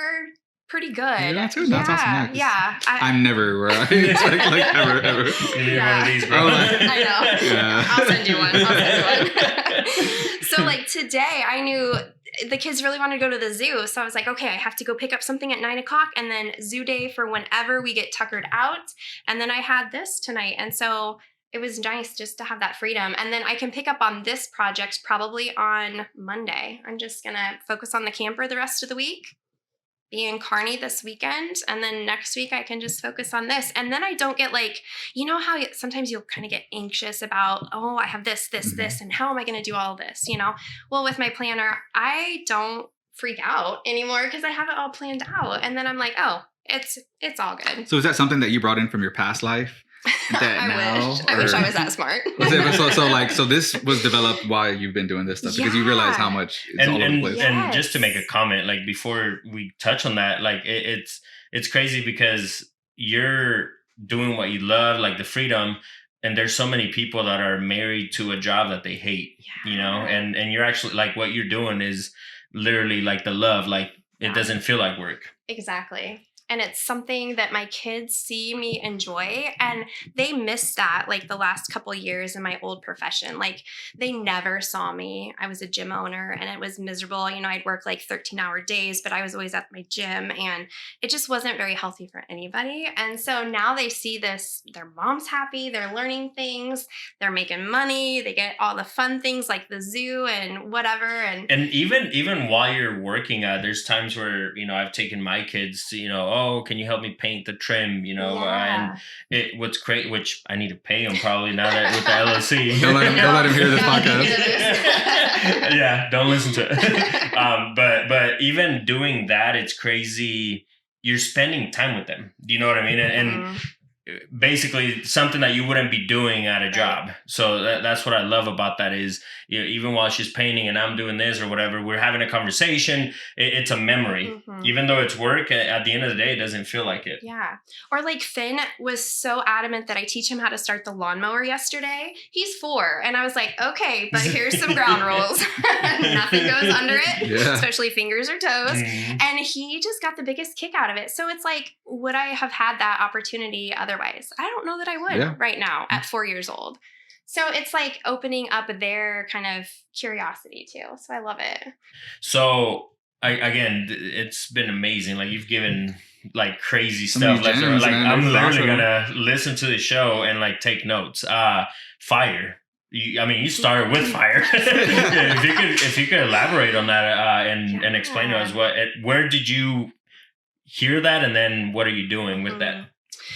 pretty good. Yeah, that's awesome. Yeah. I'm never where I like ever. You need one of these, bro. I know. Yeah. I'll send you one. So like today I knew the kids really wanted to go to the zoo. So I was like, okay, I have to go pick up something at 9:00 and then zoo day for whenever we get tuckered out. And then I had this tonight. And so it was nice just to have that freedom. And then I can pick up on this project probably on Monday. I'm just going to focus on the camper the rest of the week, be in Kearney this weekend. And then next week I can just focus on this. And then I don't get like, you know how sometimes you'll kind of get anxious about, oh, I have this, and how am I going to do all this? You know, well, with my planner, I don't freak out anymore because I have it all planned out. And then I'm like, oh, it's all good. So is that something that you brought in from your past life? I wish I was that smart. So this was developed while you've been doing this stuff because you realize how much it's all over the place. And just to make a comment, like before we touch on that, like it's crazy because you're doing what you love, like the freedom, and there's so many people that are married to a job that they hate, you know, and you're actually like what you're doing is literally like the love, like it doesn't feel like work. Exactly. And it's something that my kids see me enjoy, and they miss that like the last couple of years in my old profession. Like they never saw me. I was a gym owner and it was miserable. You know, I'd work like 13-hour days, but I was always at my gym and it just wasn't very healthy for anybody. And so now they see this, their mom's happy, they're learning things, they're making money, they get all the fun things like the zoo and whatever. And even while you're working, there's times where, you know, I've taken my kids to, you know, oh, can you help me paint the trim, you know? And what's great, which I need to pay him probably now that with the LLC. Don't let him hear this podcast. Yeah, don't listen to it. But even doing that, it's crazy. You're spending time with them. Do you know what I mean? And basically something that you wouldn't be doing at a job. So that's what I love about that is, you know, even while she's painting and I'm doing this or whatever, we're having a conversation. It's a memory. Even though it's work, at the end of the day, it doesn't feel like it. Yeah. Or like Finn was so adamant that I teach him how to start the lawnmower yesterday. He's 4. And I was like, okay, but here's some ground rules. Nothing goes under it, especially fingers or toes. And he just got the biggest kick out of it. So it's like, would I have had that opportunity otherwise? I don't know that I would right now at 4 years old. So it's like opening up their kind of curiosity too. So I love it. So again, it's been amazing. Like you've given like crazy stuff. Like I'm literally gonna listen to the show and like take notes. Fire. You started with fire. If you could elaborate on that and explain to us where did you hear that, and then what are you doing with that,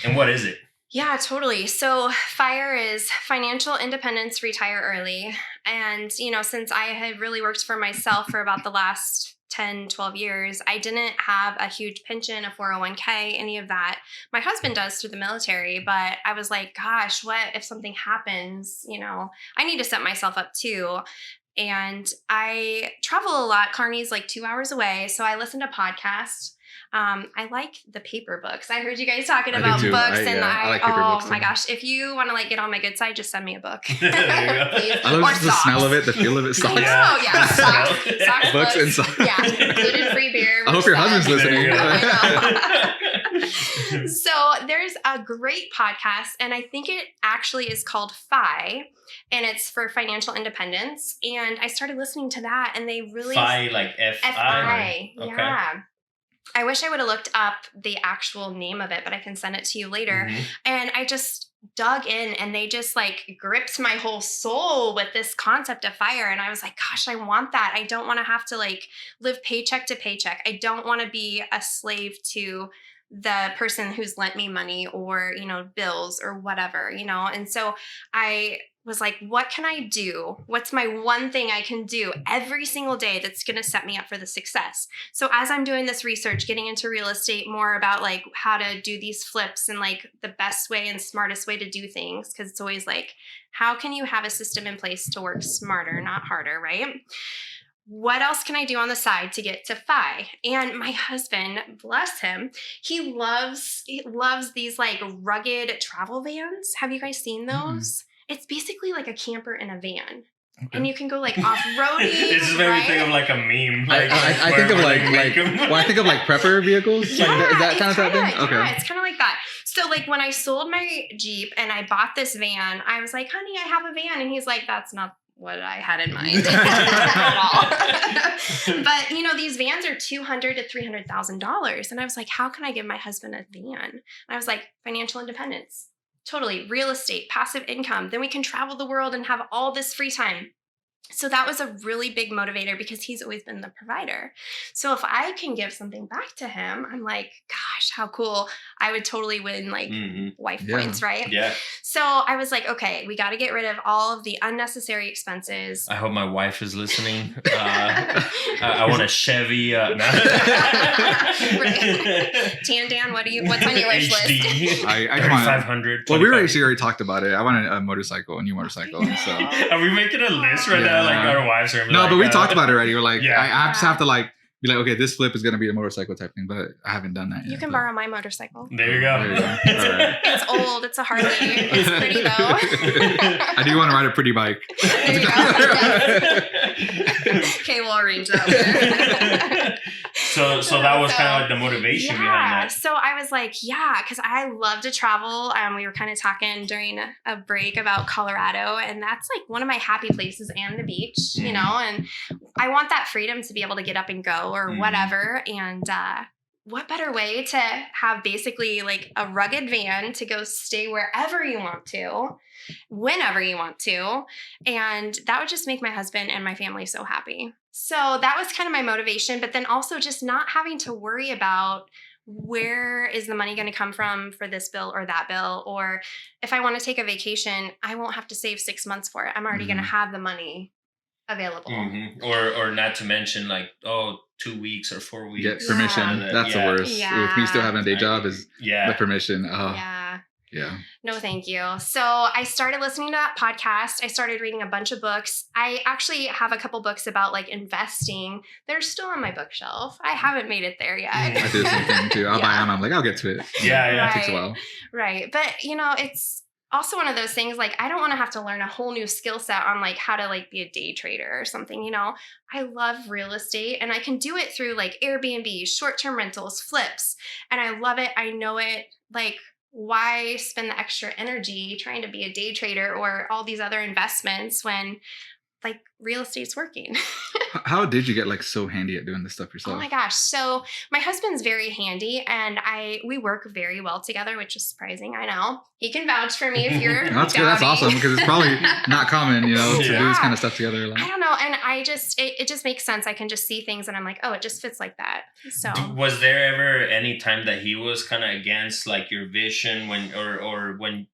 and what is it? Yeah, totally. So FIRE is Financial Independence, Retire Early. And, you know, since I had really worked for myself for about the last 10, 12 years, I didn't have a huge pension, a 401k, any of that. My husband does through the military, but I was like, gosh, what if something happens? You know, I need to set myself up too. And I travel a lot. Kearney's like 2 hours away. So I listen to podcasts. I like the paper books. I heard you guys talking about books, I like paper books my gosh, if you want to like get on my good side, just send me a book. Please. I love the smell of it, the feel of it. Socks. Socks, books and socks. Yeah, gluten-free beer. I hope your husband's listening. So there's a great podcast, and I think it actually is called FI, and it's for financial independence. And I started listening to that, and they really FI like F-I. Okay. Yeah. I wish I would have looked up the actual name of it, but I can send it to you later. And I just dug in, and they just like gripped my whole soul with this concept of FIRE. And I was like, gosh, I want that. I don't want to have to like live paycheck to paycheck. I don't want to be a slave to the person who's lent me money or, bills or whatever, And so I was like, what can I do? What's my one thing I can do every single day that's going to set me up for the success? So as I'm doing this research, getting into real estate more about like how to do these flips and like the best way and smartest way to do things, because it's always like, how can you have a system in place to work smarter, not harder, right? What else can I do on the side to get to FI? And my husband, bless him, he loves these like rugged travel vans. Have you guys seen those? It's basically like a camper in a van. Okay. And you can go like off-roading. This is made me think of like a meme. Like, I think of I think of like prepper vehicles. Yeah, like, is that kind of thing? Okay. Yeah, it's kind of like that. So like when I sold my Jeep and I bought this van, I was like, honey, I have a van. And he's like, that's not what I had in mind at all. But these vans are $200,000 to $300,000. And I was like, how can I give my husband a van? And I was like, financial independence. Totally. Real estate, passive income. Then we can travel the world and have all this free time. So that was a really big motivator because he's always been the provider. So if I can give something back to him, I'm like, gosh, how cool. I would totally win like wife points, right? Yeah. So I was like, okay, we got to get rid of all of the unnecessary expenses. I hope my wife is listening. I want a Chevy. Dan, what's on your wish list? I 500. Well, we already talked about it. I wanted a motorcycle, a new motorcycle. So are we making a list right now? Like our wives are. No, like, but we talked about it already. We're like, yeah. I just have to like be like, okay, this flip is gonna be a motorcycle type thing, but I haven't done that yet. You can borrow my motorcycle. There you go. All right. It's old. It's a Harley. It's pretty though. I do want to ride a pretty bike. There you go. Okay, we'll arrange that. So that was kind of like the motivation behind that. So I was like, because I love to travel. We were kind of talking during a break about Colorado, and that's like one of my happy places and the beach, and I want that freedom to be able to get up and go or whatever. And what better way to have basically like a rugged van to go stay wherever you want to, whenever you want to. And that would just make my husband and my family so happy. So that was kind of my motivation, but then also just not having to worry about where is the money going to come from for this bill or that bill, or if I want to take a vacation, I won't have to save 6 months for it. I'm already going to have the money available. Or not to mention like, 2 weeks or 4 weeks. Get permission. That's the worst. Yeah. With me still having a day job is the permission. Yeah. No, thank you. So I started listening to that podcast. I started reading a bunch of books. I actually have a couple books about like investing. They're still on my bookshelf. I haven't made it there yet. I do the same thing too. I'll buy them. I'm like, I'll get to it. Yeah. It takes a while. Right. But it's also one of those things like I don't want to have to learn a whole new skill set on like how to like be a day trader or something. I love real estate and I can do it through like Airbnb, short-term rentals, flips. And I love it. I know it. Like, why spend the extra energy trying to be a day trader or all these other investments when like real estate's working? How did you get like so handy at doing this stuff yourself? Oh my gosh. So my husband's very handy and we work very well together, which is surprising. I know. He can vouch for me if you're That's good. That's awesome because it's probably not common, to do this kind of stuff together. I don't know. And it just makes sense. I can just see things and I'm like, oh, it just fits like that. So was there ever any time that he was kind of against like your vision or when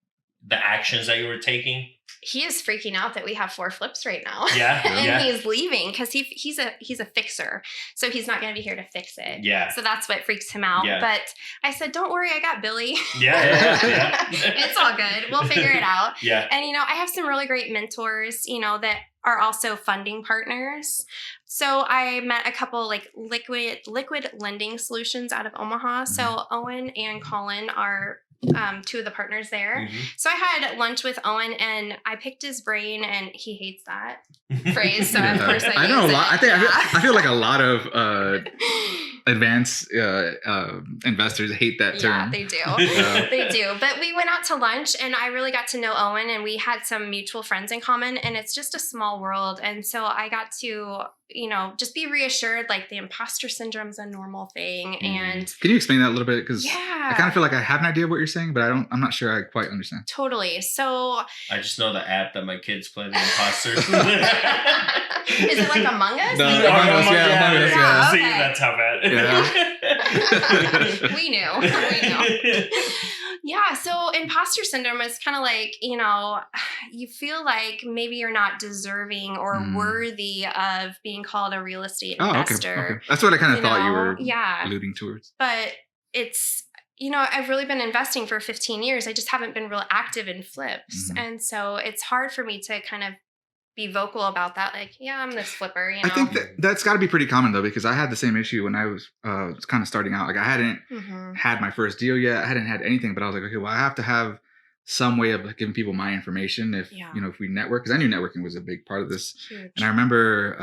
the actions that you were taking? He is freaking out that we have 4 flips right now. Yeah. And he's leaving because he's a fixer. So he's not going to be here to fix it. Yeah. So that's what freaks him out. Yeah. But I said, don't worry, I got Billy. Yeah. It's all good. We'll figure it out. Yeah. And, I have some really great mentors, that are also funding partners. So I met a couple like liquid lending solutions out of Omaha. So Owen and Colin are 2 of the partners there. So I had lunch with Owen and I picked his brain and he hates that phrase. So of course I know a lot. It. I feel like a lot of advanced investors hate that term. Yeah, they do. They do. But we went out to lunch and I really got to know Owen and we had some mutual friends in common and it's just a small world. And so I got to just be reassured, like the imposter syndrome is a normal thing. And can you explain that a little bit? Because yeah, I kind of feel like I have an idea of what you're saying, but I'm not sure I quite understand. Totally. So I just know the app that my kids play, the imposters. Is it like Among Us? Among Us, yeah. See, that's how bad. Yeah. We knew. Yeah, so imposter syndrome is kind of like, you feel like maybe you're not deserving or worthy of being called a real estate investor. Okay. That's what I kind of thought you were alluding towards. But it's, I've really been investing for 15 years. I just haven't been real active in flips. And so it's hard for me to kind of be vocal about that. Like, yeah, I'm this flipper, I think that's got to be pretty common though, because I had the same issue when I was kind of starting out. Like I hadn't had my first deal yet. I hadn't had anything, but I was like, okay, well, I have to have some way of giving people my information if, if we network, because I knew networking was a big part of this. Huge. And I remember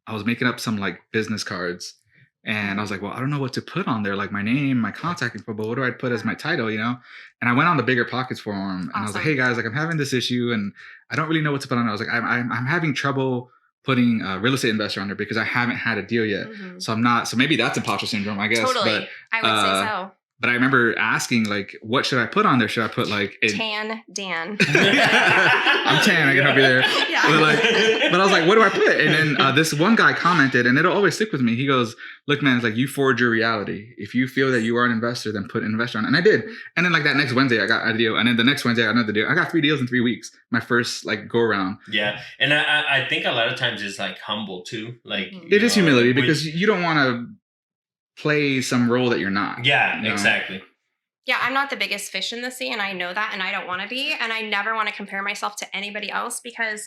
I was making up some like business cards. And I was like, well, I don't know what to put on there, like my name, my contact info, but what do I put as my title, And I went on the Bigger Pockets forum and I was like, hey guys, like I'm having this issue and I don't really know what to put on. I was like, I'm having trouble putting a real estate investor on there because I haven't had a deal yet. So maybe that's imposter syndrome, I guess. Totally. But, I would say so. But I remember asking, like, what should I put on there? Should I put like Tan Dan? I'm tan. I can help you there. Yeah. But I was like, what do I put? And then this one guy commented, and it'll always stick with me. He goes, "Look, man, it's like you forge your reality. If you feel that you are an investor, then put an investor on." And I did. And then like that next Wednesday, I got a deal, and then the next Wednesday, I got another deal. I got 3 deals in 3 weeks. My first like go around. Yeah, and I think a lot of times it's like humble too. Like it is humility because you don't want to play some role that you're not. Yeah, exactly. Yeah, I'm not the biggest fish in the sea, and I know that, and I don't want to be, and I never want to compare myself to anybody else because,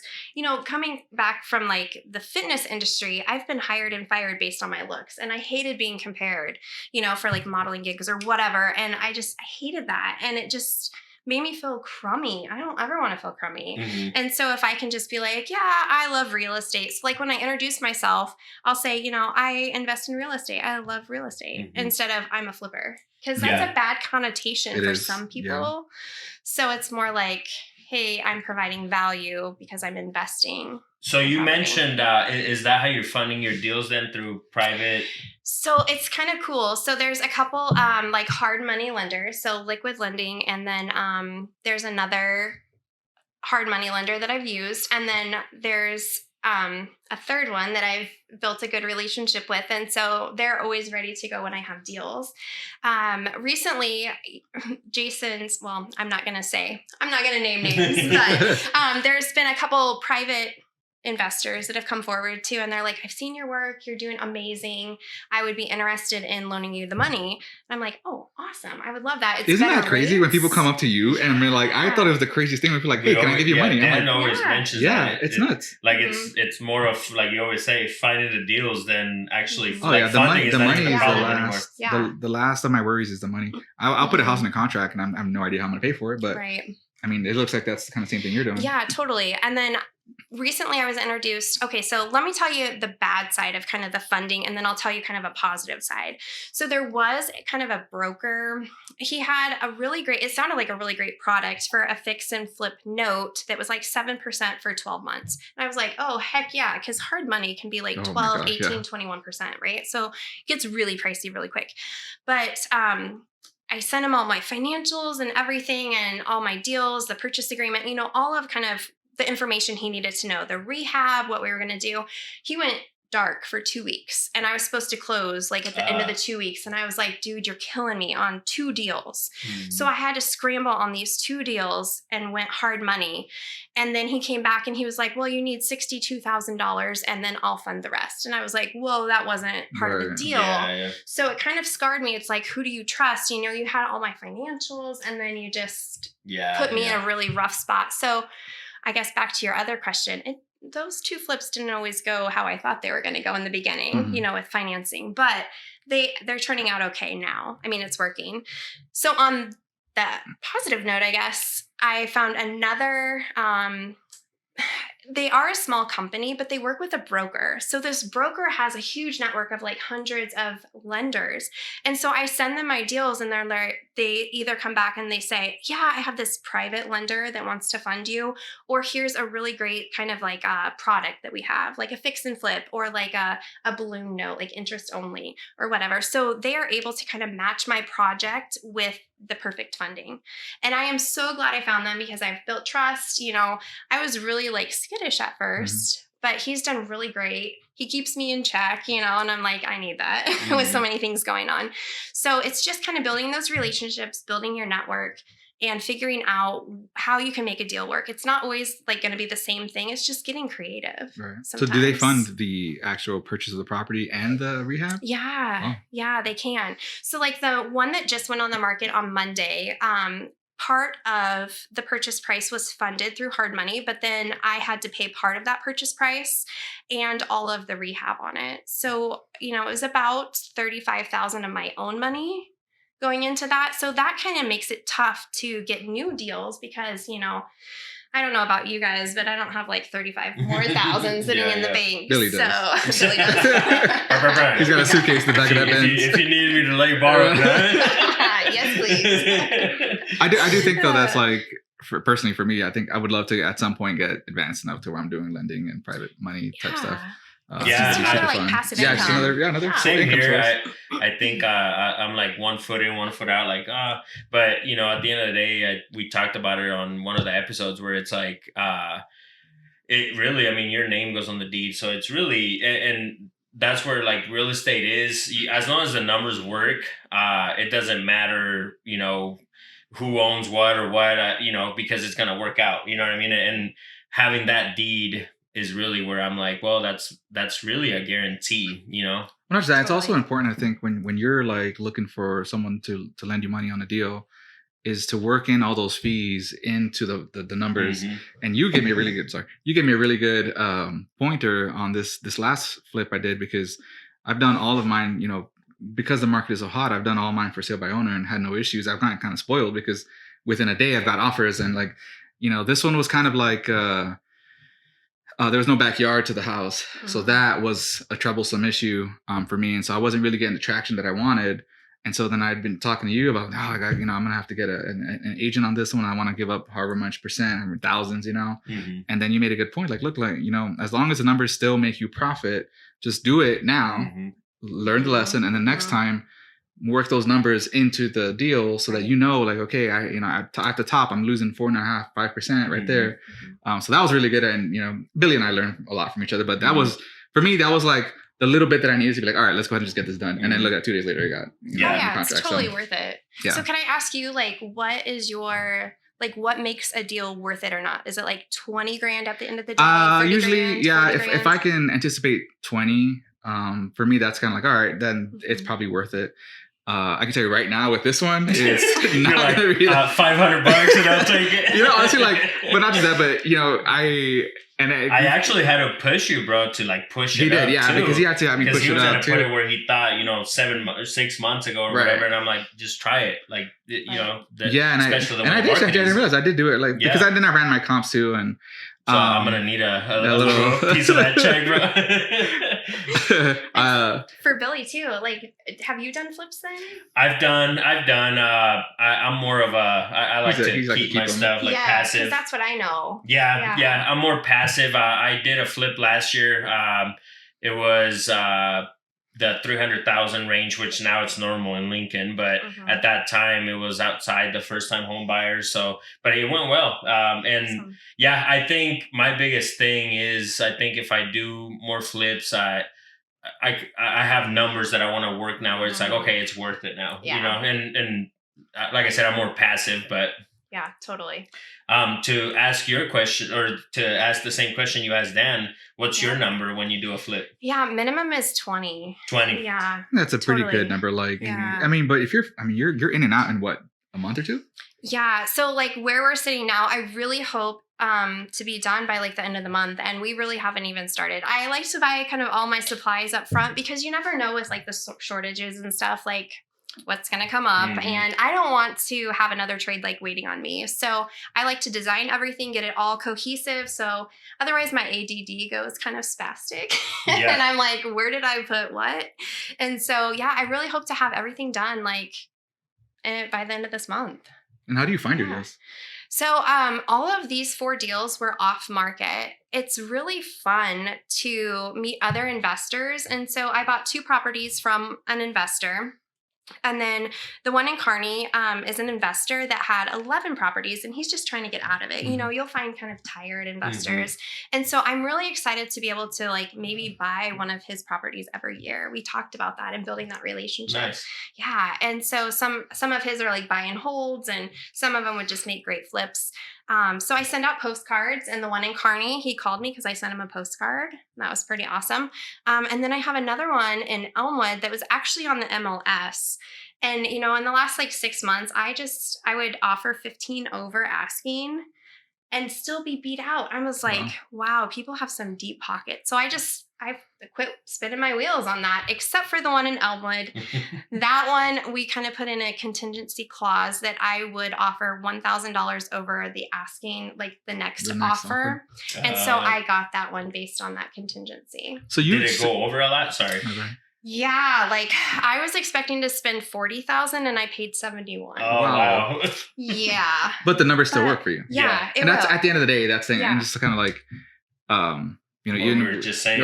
coming back from like the fitness industry, I've been hired and fired based on my looks, and I hated being compared, for like modeling gigs or whatever, and I hated that, and it just made me feel crummy. I don't ever want to feel crummy. And so if I can just be like, yeah, I love real estate. So like when I introduce myself, I'll say, I invest in real estate. I love real estate instead of I'm a flipper. Because that's a bad connotation for some people. Yeah. So it's more like, hey, I'm providing value because I'm investing. So you mentioned, is that how you're funding your deals then, through private? So it's kind of cool. So there's a couple like hard money lenders, so liquid lending, and then there's another hard money lender that I've used, and then there's a third one that I've built a good relationship with. And so they're always ready to go when I have deals. Recently, I'm not going to name names, but there's been a couple private investors that have come forward too, and they're like, I've seen your work, you're doing amazing, I would be interested in loaning you the money. And I'm like, oh, awesome, I would love that. Isn't that crazy when people come up to you and they're like, I thought it was the craziest thing when people are like, hey, can I give you money? Dan always mentions that. It's nuts. Like it's more of, like you always say, finding the deals than actually the money is the last of my worries is the money. I'll put a house in a contract and I have no idea how I'm going to pay for it, but I mean, it looks like that's the kind of same thing you're doing. Yeah, totally. And then recently I was introduced. Okay, so let me tell you the bad side of kind of the funding, and then I'll tell you kind of a positive side. So there was kind of a broker. He had it sounded like a really great product for a fix and flip note that was like 7% for 12 months. And I was like, oh, heck yeah, because hard money can be like 12, 18, 21%, right? So it gets really pricey really quick. But I sent him all my financials and everything and all my deals, the purchase agreement, all of kind of the information he needed to know, the rehab, what we were going to do. He went dark for 2 weeks and I was supposed to close like at the end of the 2 weeks. And I was like, dude, you're killing me on 2 deals. So I had to scramble on these 2 deals and went hard money. And then he came back and he was like, well, you need $62,000 and then I'll fund the rest. And I was like, whoa, that wasn't part of the deal. Yeah. So it kind of scarred me. It's like, who do you trust? You had all my financials and then you just put me in a really rough spot. So I guess back to your other question, those 2 flips didn't always go how I thought they were going to go in the beginning, with financing, but they're turning out okay now. I mean, it's working. So on the positive note, I guess I found another they are a small company, but they work with a broker. So this broker has a huge network of like hundreds of lenders. And so I send them my deals and they either come back and they say, yeah, I have this private lender that wants to fund you, or here's a really great kind of like a product that we have, like a fix and flip, or like a balloon note, like interest only or whatever. So they are able to kind of match my project with the perfect funding. And I am so glad I found them because I've built trust. You know, I was really like skittish at first, but he's done really great. He keeps me in check, you know, and I'm like, I need that with so many things going on. So it's just kind of building those relationships, building your network, and figuring out how you can make a deal work. It's not always like going to be the same thing. It's just getting creative. Right. So do they fund the actual purchase of the property and the rehab? Yeah. Oh. Yeah, they can. So like the one that just went on the market on Monday, part of the purchase price was funded through hard money, but then I had to pay part of that purchase price and all of the rehab on it. So, you know, it was about $35,000 of my own money going into that. So that kind of makes it tough to get new deals because, you know, I don't know about you guys, but I don't have like 35 more thousand sitting in the bank. Billy does. So Billy does. He's got a suitcase in the back of that Benz. If you need me to lay borrow that. Yes, please. I do think though that's like, personally for me, I think I would love to at some point get advanced enough to where I'm doing lending and private money type stuff. It's kind of like passive income. Another same here. I think I'm like 1 foot in, 1 foot out. Like, but you know, at the end of the day, we talked about it on one of the episodes where it's like, it really. I mean, your name goes on the deed, so it's really, and that's where like real estate is. As long as the numbers work, it doesn't matter, you know, who owns what or what, you know, because it's gonna work out. You know what I mean? And having that deed is really where I'm like, well, that's really a guarantee, you know? Not just that, it's also important, I think, when you're like looking for someone to lend you money on a deal, is to work in all those fees into the numbers. And you gave me a really good pointer on this last flip I did, because I've done all of mine, you know, because the market is so hot, I've done all mine for sale by owner and had no issues. I've gotten kind of spoiled because within a day I've got offers, and like, you know, this one was kind of like, there was no backyard to the house. So that was a troublesome issue for me. And so I wasn't really getting the traction that I wanted. And so then I'd been talking to you about, I'm going to have to get an agent on this one. I want to give up however much percent, thousands, you know? And then you made a good point. Like, look, like, you know, as long as the numbers still make you profit, just do it now, learn the lesson. And the next time, work those numbers into the deal so that, you know, like, okay, at the top, I'm losing 4.5%, 5% right there. So that was really good. And, you know, Billy and I learned a lot from each other, but that was, for me, that was like the little bit that I needed to be like, all right, let's go ahead and just get this done. And then look at 2 days later, I got the contract. It's totally worth it. Yeah. So can I ask you, like, what is your, like, what makes a deal worth it or not? Is it like 20 grand at the end of the day? Usually, grand, if I can anticipate 20, for me, that's kind of like, all right, then it's probably worth it. I can tell you right now with this one, it's not like, gonna be $500 and I'll take it. You know, honestly, like, but not just that, but you know, I actually had to push you, bro, to like push it. He did, yeah, too, because he had to have me push it up too. Because he was at a point where he thought, you know, 6 months ago or whatever, and I'm like, just try it, like, you know. I didn't realize I did do it, like, because I ran my comps too, and. So I'm gonna need a little piece of that check, bro. For Billy too, like, have you done flips then? I've done. I'm more of a. I like to keep my stuff like passive. Because that's what I know. Yeah. I'm more passive. I did a flip last year. It was the 300,000 range, which now it's normal in Lincoln, but at that time it was outside the first time home buyers. So, but it went well. And yeah, I think my biggest thing is, I think if I do more flips, I have numbers that I want to work now where it's like, okay, it's worth it now, you know, and like I said, I'm more passive, but yeah, totally. To ask your question, or to ask the same question you asked Dan, what's your number when you do a flip? Yeah, minimum is 20. 20. Yeah. That's a pretty good number. Like, I mean, but if you're in and out in what, a month or two? Yeah. So like where we're sitting now, I really hope to be done by like the end of the month, and we really haven't even started. I like to buy kind of all my supplies up front because you never know with like the shortages and stuff. Like, what's going to come up. Mm-hmm. And I don't want to have another trade like waiting on me. So I like to design everything, get it all cohesive. So otherwise my ADD goes kind of spastic. Yeah. And I'm like, where did I put what? And so, yeah, I really hope to have everything done like by the end of this month. And how do you find your deals? So all of these 4 deals were off market. It's really fun to meet other investors. And so I bought 2 properties from an investor. And then the one in Kearney is an investor that had 11 properties, and he's just trying to get out of it. You know, you'll find kind of tired investors. Mm-hmm. And so I'm really excited to be able to like maybe buy one of his properties every year. We talked about that and building that relationship. Nice. Yeah. And so some of his are like buy and holds, and some of them would just make great flips. So I send out postcards, and the one in Kearney, he called me because I sent him a postcard. That was pretty awesome. And then I have another one in Elmwood that was actually on the MLS. And, you know, in the last like 6 months, I would offer 15 over asking and still be beat out. I was like, wow, people have some deep pockets. So I quit spinning my wheels on that, except for the one in Elmwood. That one, we kind of put in a contingency clause that I would offer $1,000 over the asking, like the next offer. And so I got that one based on that contingency. So did it go over a lot? Sorry. Yeah, like I was expecting to spend $40,000 and I paid $71,000. Oh wow. Yeah. But the numbers still work for you. Yeah. And that's at the end of the day, that's the thing. I'm just kind of like, you know, we were just saying,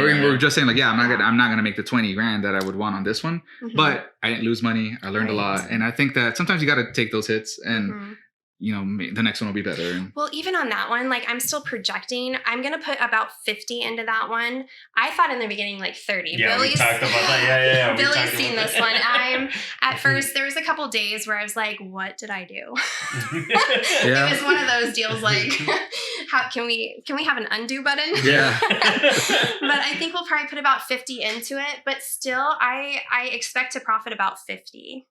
like, yeah, I'm not gonna make the 20 grand that I would want on this one, but I didn't lose money. I learned a lot, and I think that sometimes you got to take those hits, and you know, the next one will be better. Well, even on that one, like I'm still projecting. I'm going to put about 50 into that one. I thought in the beginning like 30. Yeah, we talked about that. Yeah. Billy's seen this one. At first, there was a couple days where I was like, what did I do? It was one of those deals like, how can we have an undo button? Yeah. But I think we'll probably put about 50 into it. But still, I expect to profit about 50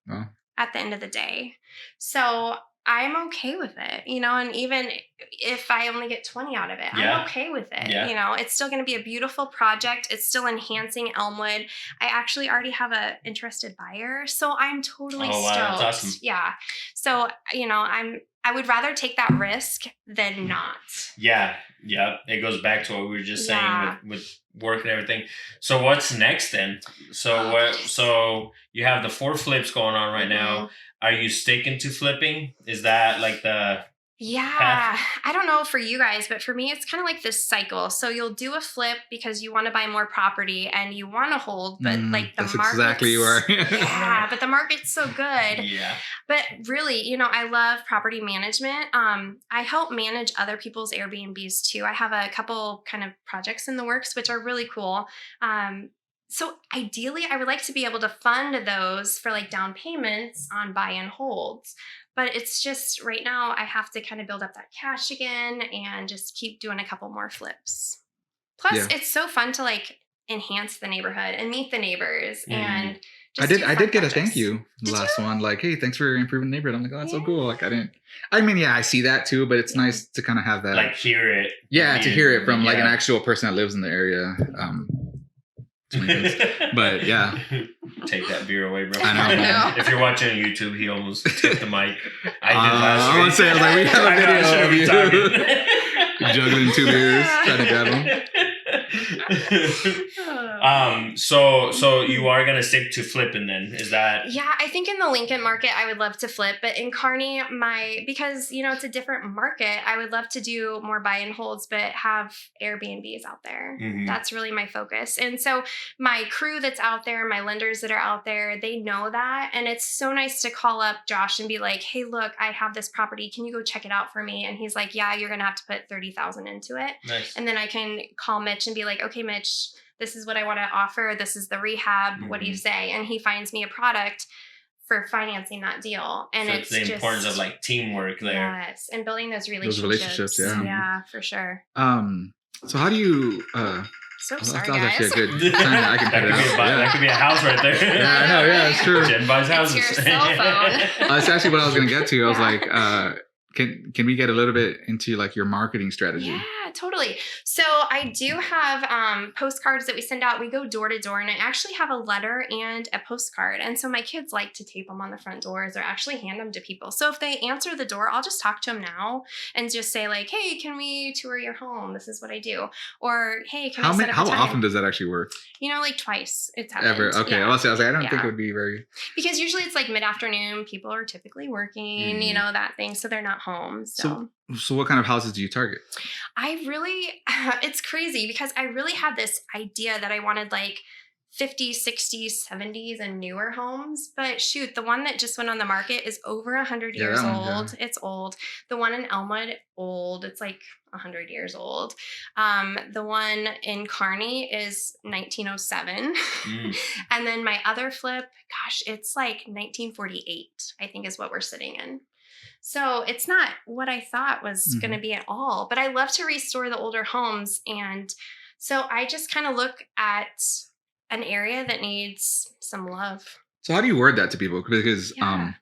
at the end of the day. So I'm okay with it, you know, and even if I only get 20 out of it, I'm okay with it. You know, it's still going to be a beautiful project. It's still enhancing Elmwood. I actually already have a interested buyer, so I'm totally stoked. That's awesome. Yeah. So, you know, I would rather take that risk than not. Yeah. It goes back to what we were just saying with work and everything. So what's next then? So you have the 4 flips going on right now. Are you sticking to flipping? Is that like the path? I don't know for you guys, but for me, it's kind of like this cycle. So you'll do a flip because you want to buy more property and you want to hold, but like the market. That's exactly where. But the market's so good. Yeah. But really, you know, I love property management. I help manage other people's Airbnbs too. I have a couple kind of projects in the works, which are really cool. So ideally, I would like to be able to fund those for like down payments on buy and holds. But it's just right now I have to kind of build up that cash again and just keep doing a couple more flips. Plus, it's so fun to like enhance the neighborhood and meet the neighbors and just I did get a thank you the last one. Like, hey, thanks for improving the neighborhood. I'm like, oh, that's so cool. Like I see that too, but it's nice to kind of have that. Like hear it. Yeah, to hear it from like an actual person that lives in the area. But yeah, take that beer away, bro. I know. If you're watching on YouTube, he almost took the mic. I did last week. I would say, I was like, we have a video of you juggling 2 beers, trying to grab them. So you are gonna stick to flipping then? Is that? Yeah, I think in the Lincoln market I would love to flip, but in Kearney, because you know it's a different market, I would love to do more buy and holds, but have Airbnbs out there. That's really my focus. And so my crew that's out there, my lenders that are out there, they know that, and it's so nice to call up Josh and be like, "Hey, look, I have this property. Can you go check it out for me?" And he's like, "Yeah, you're gonna have to put $30,000 into it." Nice. And then I can call Mitch and be like, "Okay, Mitch, this is what I want to offer. This is the rehab. What do you say?" And he finds me a product for financing that deal. And so it's the importance of like teamwork there. Yes. And building those relationships. Yeah, for sure. So how do you so sorry, that was guys. actually a good time. I can cut it out. That could be a house right there. Yeah, I know. Yeah, it's true. Jenn buys houses. It's your cell phone. That's actually what I was going to get to. I was like, can we get a little bit into like your marketing strategy? Yeah, totally. So I do have postcards that we send out. We go door to door, and I actually have a letter and a postcard. And so my kids like to tape them on the front doors or actually hand them to people. So if they answer the door, I'll just talk to them now and just say like, hey, can we tour your home? This is what I do. Or, hey, can we set up a time? How often does that actually work? Like twice it's happened. Ever? Okay. Yeah. I was like, I don't think it would be very... Because usually it's like mid-afternoon. People are typically working, that thing. So they're not home. So what kind of houses do you target? It's crazy because I really had this idea that I wanted like 50s, 60s, 70s and newer homes. But shoot, the one that just went on the market is over 100 years old. It's old. The one in Elmwood, old. It's like 100 years old. The one in Kearney is 1907. And then my other flip, gosh, it's like 1948, I think is what we're sitting in. So it's not what I thought was going to be at all. But I love to restore the older homes. And so I just kind of look at an area that needs some love. So how do you word that to people? Because I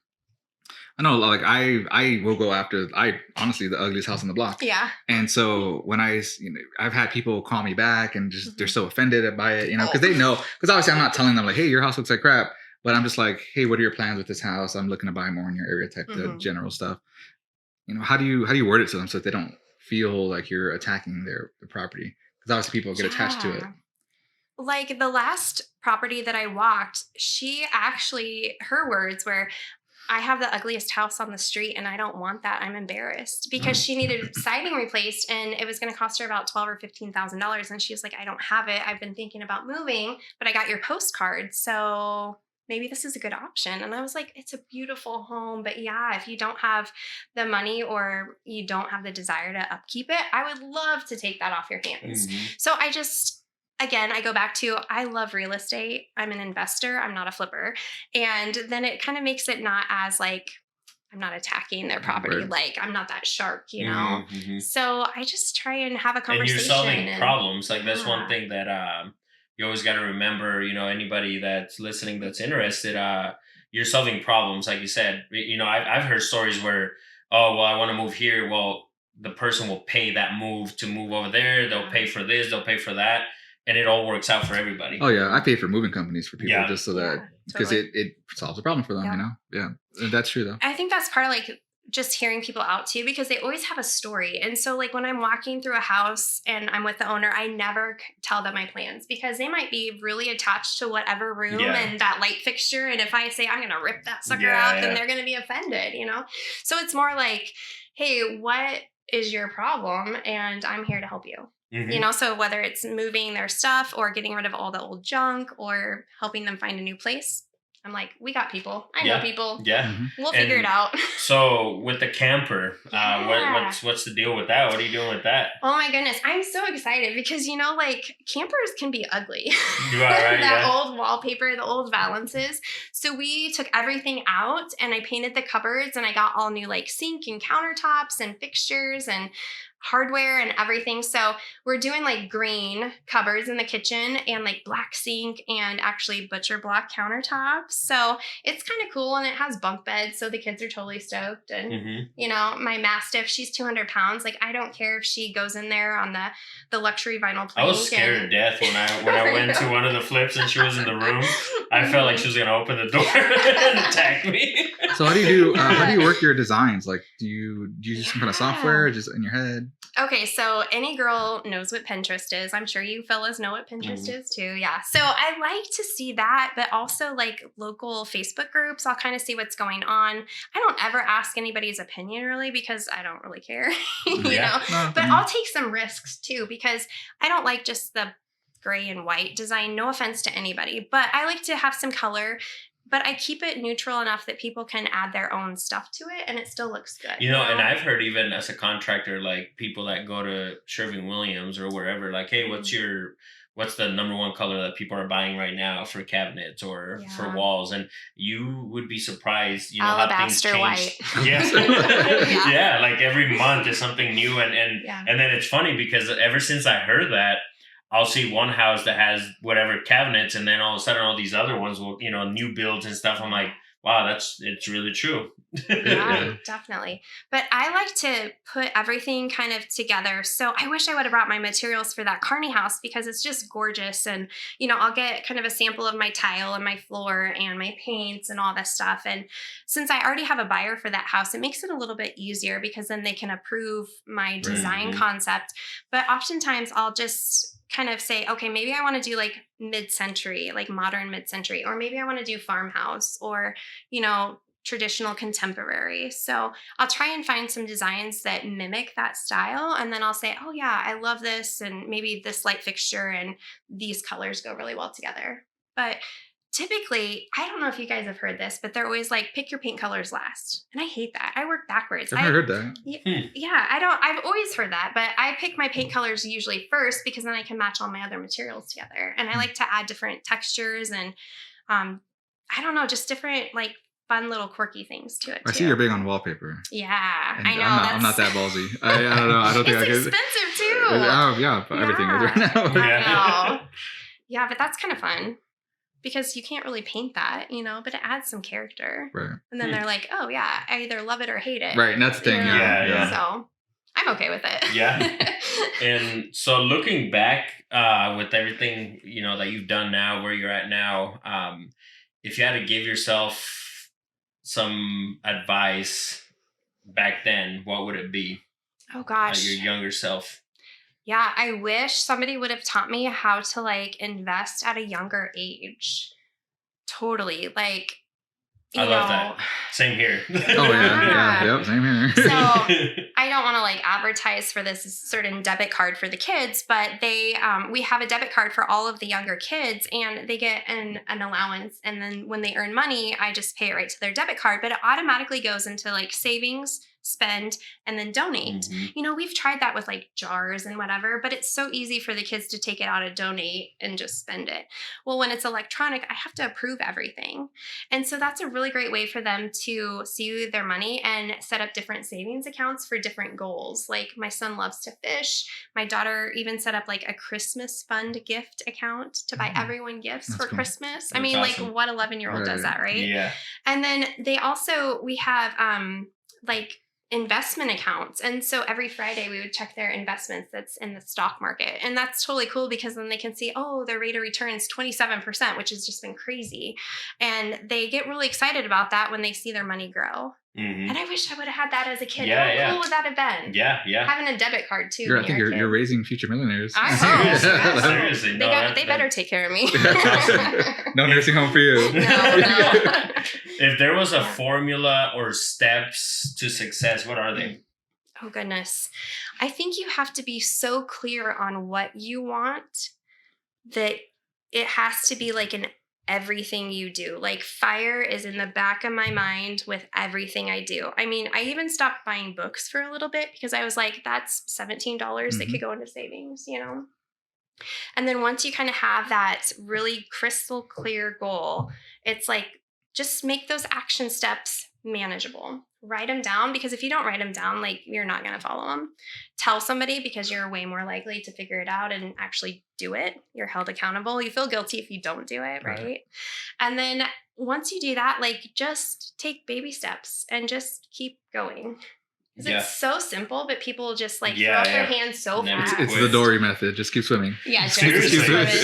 know, like I will go after honestly the ugliest house on the block. Yeah. And so when I've had people call me back and just they're so offended by it, because they know, because obviously I'm not telling them like, hey, your house looks like crap, but I'm just like, hey, what are your plans with this house? I'm looking to buy more in your area, type of general stuff. How do you word it to them so that they don't feel like you're attacking their property? Because obviously people get attached to it. Like the last property that I walked, her words were, I have the ugliest house on the street and I don't want that. I'm embarrassed because she needed siding replaced and it was going to cost her about $12,000 or $15,000. And she was like, I don't have it. I've been thinking about moving, but I got your postcard. So maybe this is a good option. And I was like, it's a beautiful home, but if you don't have the money or you don't have the desire to upkeep it, I would love to take that off your hands. So again, I go back to, I love real estate. I'm an investor. I'm not a flipper. And then it kind of makes it not as like, I'm not attacking their property. Right. Like I'm not that shark, So I just try and have a conversation. And you're solving problems. Like that's one thing that you always got to remember, anybody that's listening that's interested, you're solving problems. Like you said, I've heard stories where, oh, well, I want to move here. Well, the person will pay that move to move over there. They'll pay for this. They'll pay for that. And it all works out for everybody. Oh, yeah. I pay for moving companies for people just so that, because it solves a problem for them, Yeah. That's true, though. I think that's part of like just hearing people out too, because they always have a story. And so like when I'm walking through a house and I'm with the owner, I never tell them my plans because they might be really attached to whatever room and that light fixture. And if I say I'm going to rip that sucker out, then they're going to be offended, So it's more like, hey, what is your problem? And I'm here to help you. So whether it's moving their stuff or getting rid of all the old junk or helping them find a new place, I'm like, we got people. I know people. Yeah. We'll figure it out. So with the camper, what's the deal with that? What are you doing with that? Oh my goodness. I'm so excited because, like campers can be ugly. You are right. That old wallpaper, the old valances. So we took everything out and I painted the cupboards and I got all new like sink and countertops and fixtures and hardware and everything. So we're doing like green cupboards in the kitchen and like black sink and actually butcher block countertops. So it's kind of cool and it has bunk beds. So the kids are totally stoked. And, my Mastiff, she's 200 pounds. Like, I don't care if she goes in there on the luxury vinyl plank. I was scared to death when I went to one of the flips and she was in the room. I felt like she was going to open the door and attack me. So how do you work your designs? Like, do you use some kind of software or just in your head? Okay, so any girl knows what Pinterest is. I'm sure you fellas know what Pinterest is too. Yeah. So I like to see that, but also like local Facebook groups. I'll kind of see what's going on. I don't ever ask anybody's opinion really because I don't really care, you know. But I'll take some risks too because I don't like just the gray and white design. No offense to anybody, but I like to have some color. But I keep it neutral enough that people can add their own stuff to it and it still looks good. And I've heard even as a contractor, like people that go to Sherwin-Williams or wherever, like, hey, what's the number one color that people are buying right now for cabinets or for walls? And you would be surprised, Alabaster how things change. White. Yeah. Like every month is something new. And then it's funny because ever since I heard that, I'll see one house that has whatever cabinets, and then all of a sudden all these other ones will, new builds and stuff. I'm like, Wow, it's really true. Yeah, definitely. But I like to put everything kind of together. So I wish I would have brought my materials for that carny house because it's just gorgeous. And, I'll get kind of a sample of my tile and my floor and my paints and all this stuff. And since I already have a buyer for that house, it makes it a little bit easier because then they can approve my design concept. But oftentimes I'll just kind of say, okay, maybe I want to do like mid-century, like modern mid-century, or maybe I want to do farmhouse or, traditional contemporary. So I'll try and find some designs that mimic that style. And then I'll say, oh yeah, I love this. And maybe this light fixture and these colors go really well together. But typically, I don't know if you guys have heard this, but they're always like, pick your paint colors last. And I hate that. I work backwards. I've heard that. Yeah, I've always heard that, but I pick my paint colors usually first because then I can match all my other materials together. And I like to add different textures and, I don't know, just different like fun little quirky things to it. I see you're big on wallpaper. Yeah, And I know. I'm not that ballsy. I don't know. I don't think I could. It's expensive too. Yeah, everything is right now. I know. Yeah, but that's kind of fun. Because you can't really paint that, but it adds some character. Right. And then they're like, oh, yeah, I either love it or hate it. Right, and that's the thing. Yeah. So I'm okay with it. Yeah. And so looking back with everything, that you've done now, where you're at now, if you had to give yourself some advice back then, what would it be? Oh, gosh. Your younger self. Yeah, I wish somebody would have taught me how to invest at a younger age. Totally. I love that. Same here. Oh yeah. Yep, same here. So I don't want to advertise for this certain debit card for the kids, but we have a debit card for all of the younger kids and they get an allowance. And then when they earn money, I just pay it right to their debit card, but it automatically goes into savings, spend, and then donate. Mm-hmm. We've tried that with jars and whatever, but it's so easy for the kids to take it out and donate and just spend it. Well, when it's electronic, I have to approve everything. And so that's a really great way for them to see their money and set up different savings accounts for different goals. Like my son loves to fish. My daughter even set up a Christmas fund gift account to buy everyone gifts for Christmas. I mean, awesome. What 11-year-old does that, right? Yeah. And then we have investment accounts. And so every Friday we would check their investments that's in the stock market. And that's totally cool because then they can see, oh, their rate of return is 27%, which has just been crazy. And they get really excited about that when they see their money grow. Mm-hmm. And I wish I would have had that as a kid. Yeah, How cool would that have been? Yeah. Having a debit card too. I think you're raising future millionaires. I hope. Seriously. They better take care of me. No nursing home for you. No. If there was a formula or steps to success, what are they? Oh, goodness. I think you have to be so clear on what you want that it has to be an everything you do. Fire is in the back of my mind with everything I do. I mean, I even stopped buying books for a little bit because I was like, that's $17 that could go into savings, And then once you kind of have that really crystal clear goal, it's just make those action steps manageable. Write them down, because if you don't write them down, you're not going to follow them. Tell somebody, because you're way more likely to figure it out and actually do it. You're held accountable. You feel guilty if you don't do it, right? And then once you do that, just take baby steps and just keep going. Because it's so simple, but people just throw up their hands so fast. It's the Dory method. Just keep swimming. Yeah, just Seriously. keep swimming. That's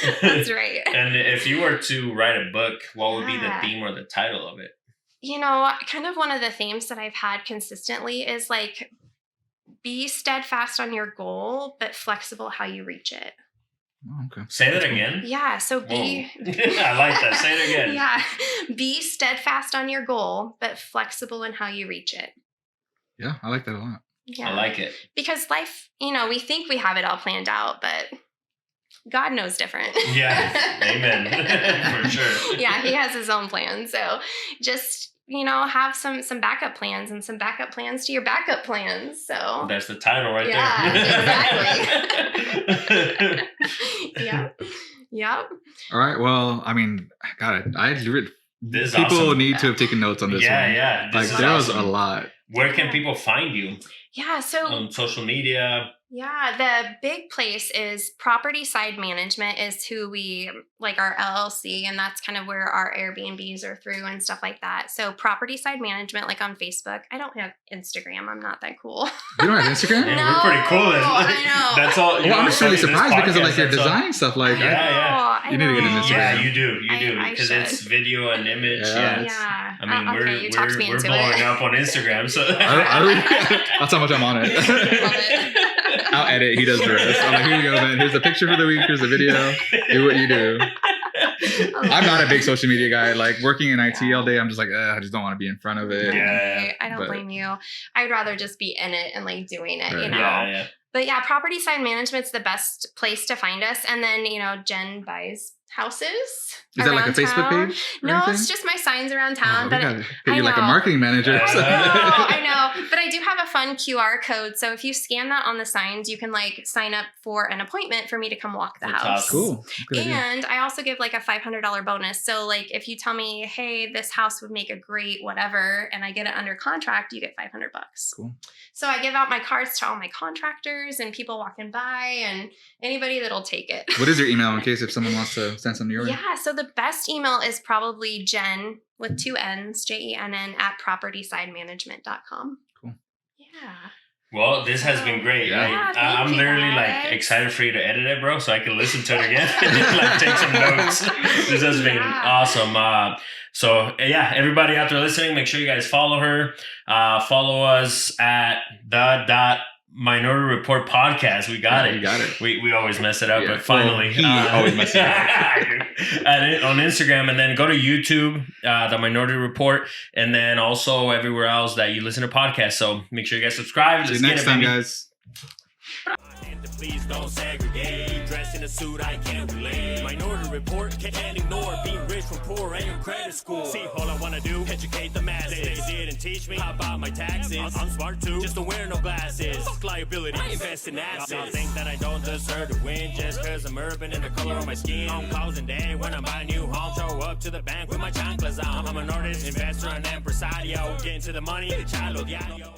right. That's right. And if you were to write a book, what would be the theme or the title of it? Kind of one of the themes that I've had consistently is be steadfast on your goal, but flexible how you reach it. Oh, okay. Say that again. Yeah. So be. I like that. Say it again. Yeah. Be steadfast on your goal, but flexible in how you reach it. Yeah, I like that a lot. Yeah. I like it. Because life, we think we have it all planned out, but God knows different. Yeah. Amen. For sure. Yeah. He has his own plan. So just, have some backup plans and some backup plans to your backup plans. So that's the title right there. Exactly. Yeah. All right. Well, I mean, got it. This is people awesome. need to have taken notes on this one. Yeah. There was a lot. Where can people find you? Yeah, so on social media. Yeah, the big place is Property Side Management is who we like our LLC, and that's kind of where our Airbnbs are through and stuff like that. So Property Side Management, like on Facebook. I don't have Instagram. I'm not that cool. You don't have Instagram? Yeah, No, we're pretty cool. I know. That's all. Well, I'm just really surprised because of like your design stuff. Like, Yeah. You need to get in this. Yeah, you do. I Because should. it's video and image. Yeah. Yeah. I mean, okay, you talked me we're into blowing it. up on Instagram, so That's how much I'm on it. Love it. I'll edit. He does the rest. I'm like, here you go, man. Here's the picture for the week. Here's the video. Do what you do. I'm not a big social media guy. Like working in IT all day, I'm just like, I just don't want to be in front of it. Yeah. I don't blame you. I'd rather just be in it and like doing it, Right. you know. Yeah. But yeah, Property Side Management's the best place to find us. And then, Jenn buys houses. Is that like a around Facebook town. page? No, it's just my signs around town. We But gotta I get you like a know. marketing manager. I know. But I do have a fun QR code. So if you scan that on the signs, you can like sign up for an appointment for me to come walk the That's house. awesome. Cool. Good idea. And I also give like a $500 bonus. So like if you tell me, hey, this house would make a great whatever, and I get it under contract, you get $500. Cool. So I give out my cards to all my contractors and people walking by and anybody that'll take it. What is your email in case if someone wants to send something your way? Yeah, so the best email is probably Jenn with 2 N's, JENN at propertysidemanagement.com. Cool. Yeah. Well, this has been great. Yeah. Like, Thank I'm you, literally like Alex. excited for you to edit it, bro, so I can listen to it again. Like take some notes. This has been awesome. So yeah, everybody out there listening, make sure you guys follow her. Follow us at the Minority Report Podcast. We got it. You got it. We always mess it up, Yeah. but finally, Well, he always messes it up. On Instagram, and then go to YouTube, the Minority Report, and then also everywhere else that you listen to podcasts. So make sure you guys subscribe. See you Let's next get it, time, baby. guys. Please don't segregate. Dressed in a suit, I can't relate. Minority Report can't ignore being rich from poor and your credit score. See, all I wanna do, educate the masses. They didn't teach me how about my taxes. I'm smart too, just don't wear no glasses. Fuck liability, I invest in assets. Y'all think that I don't deserve to win just cause I'm urban and the color of my skin. On closing day when I'm buying new home, show up to the bank with my chanclas on. I'm an artist, investor, and empresario. Getting to the money, chalo diario.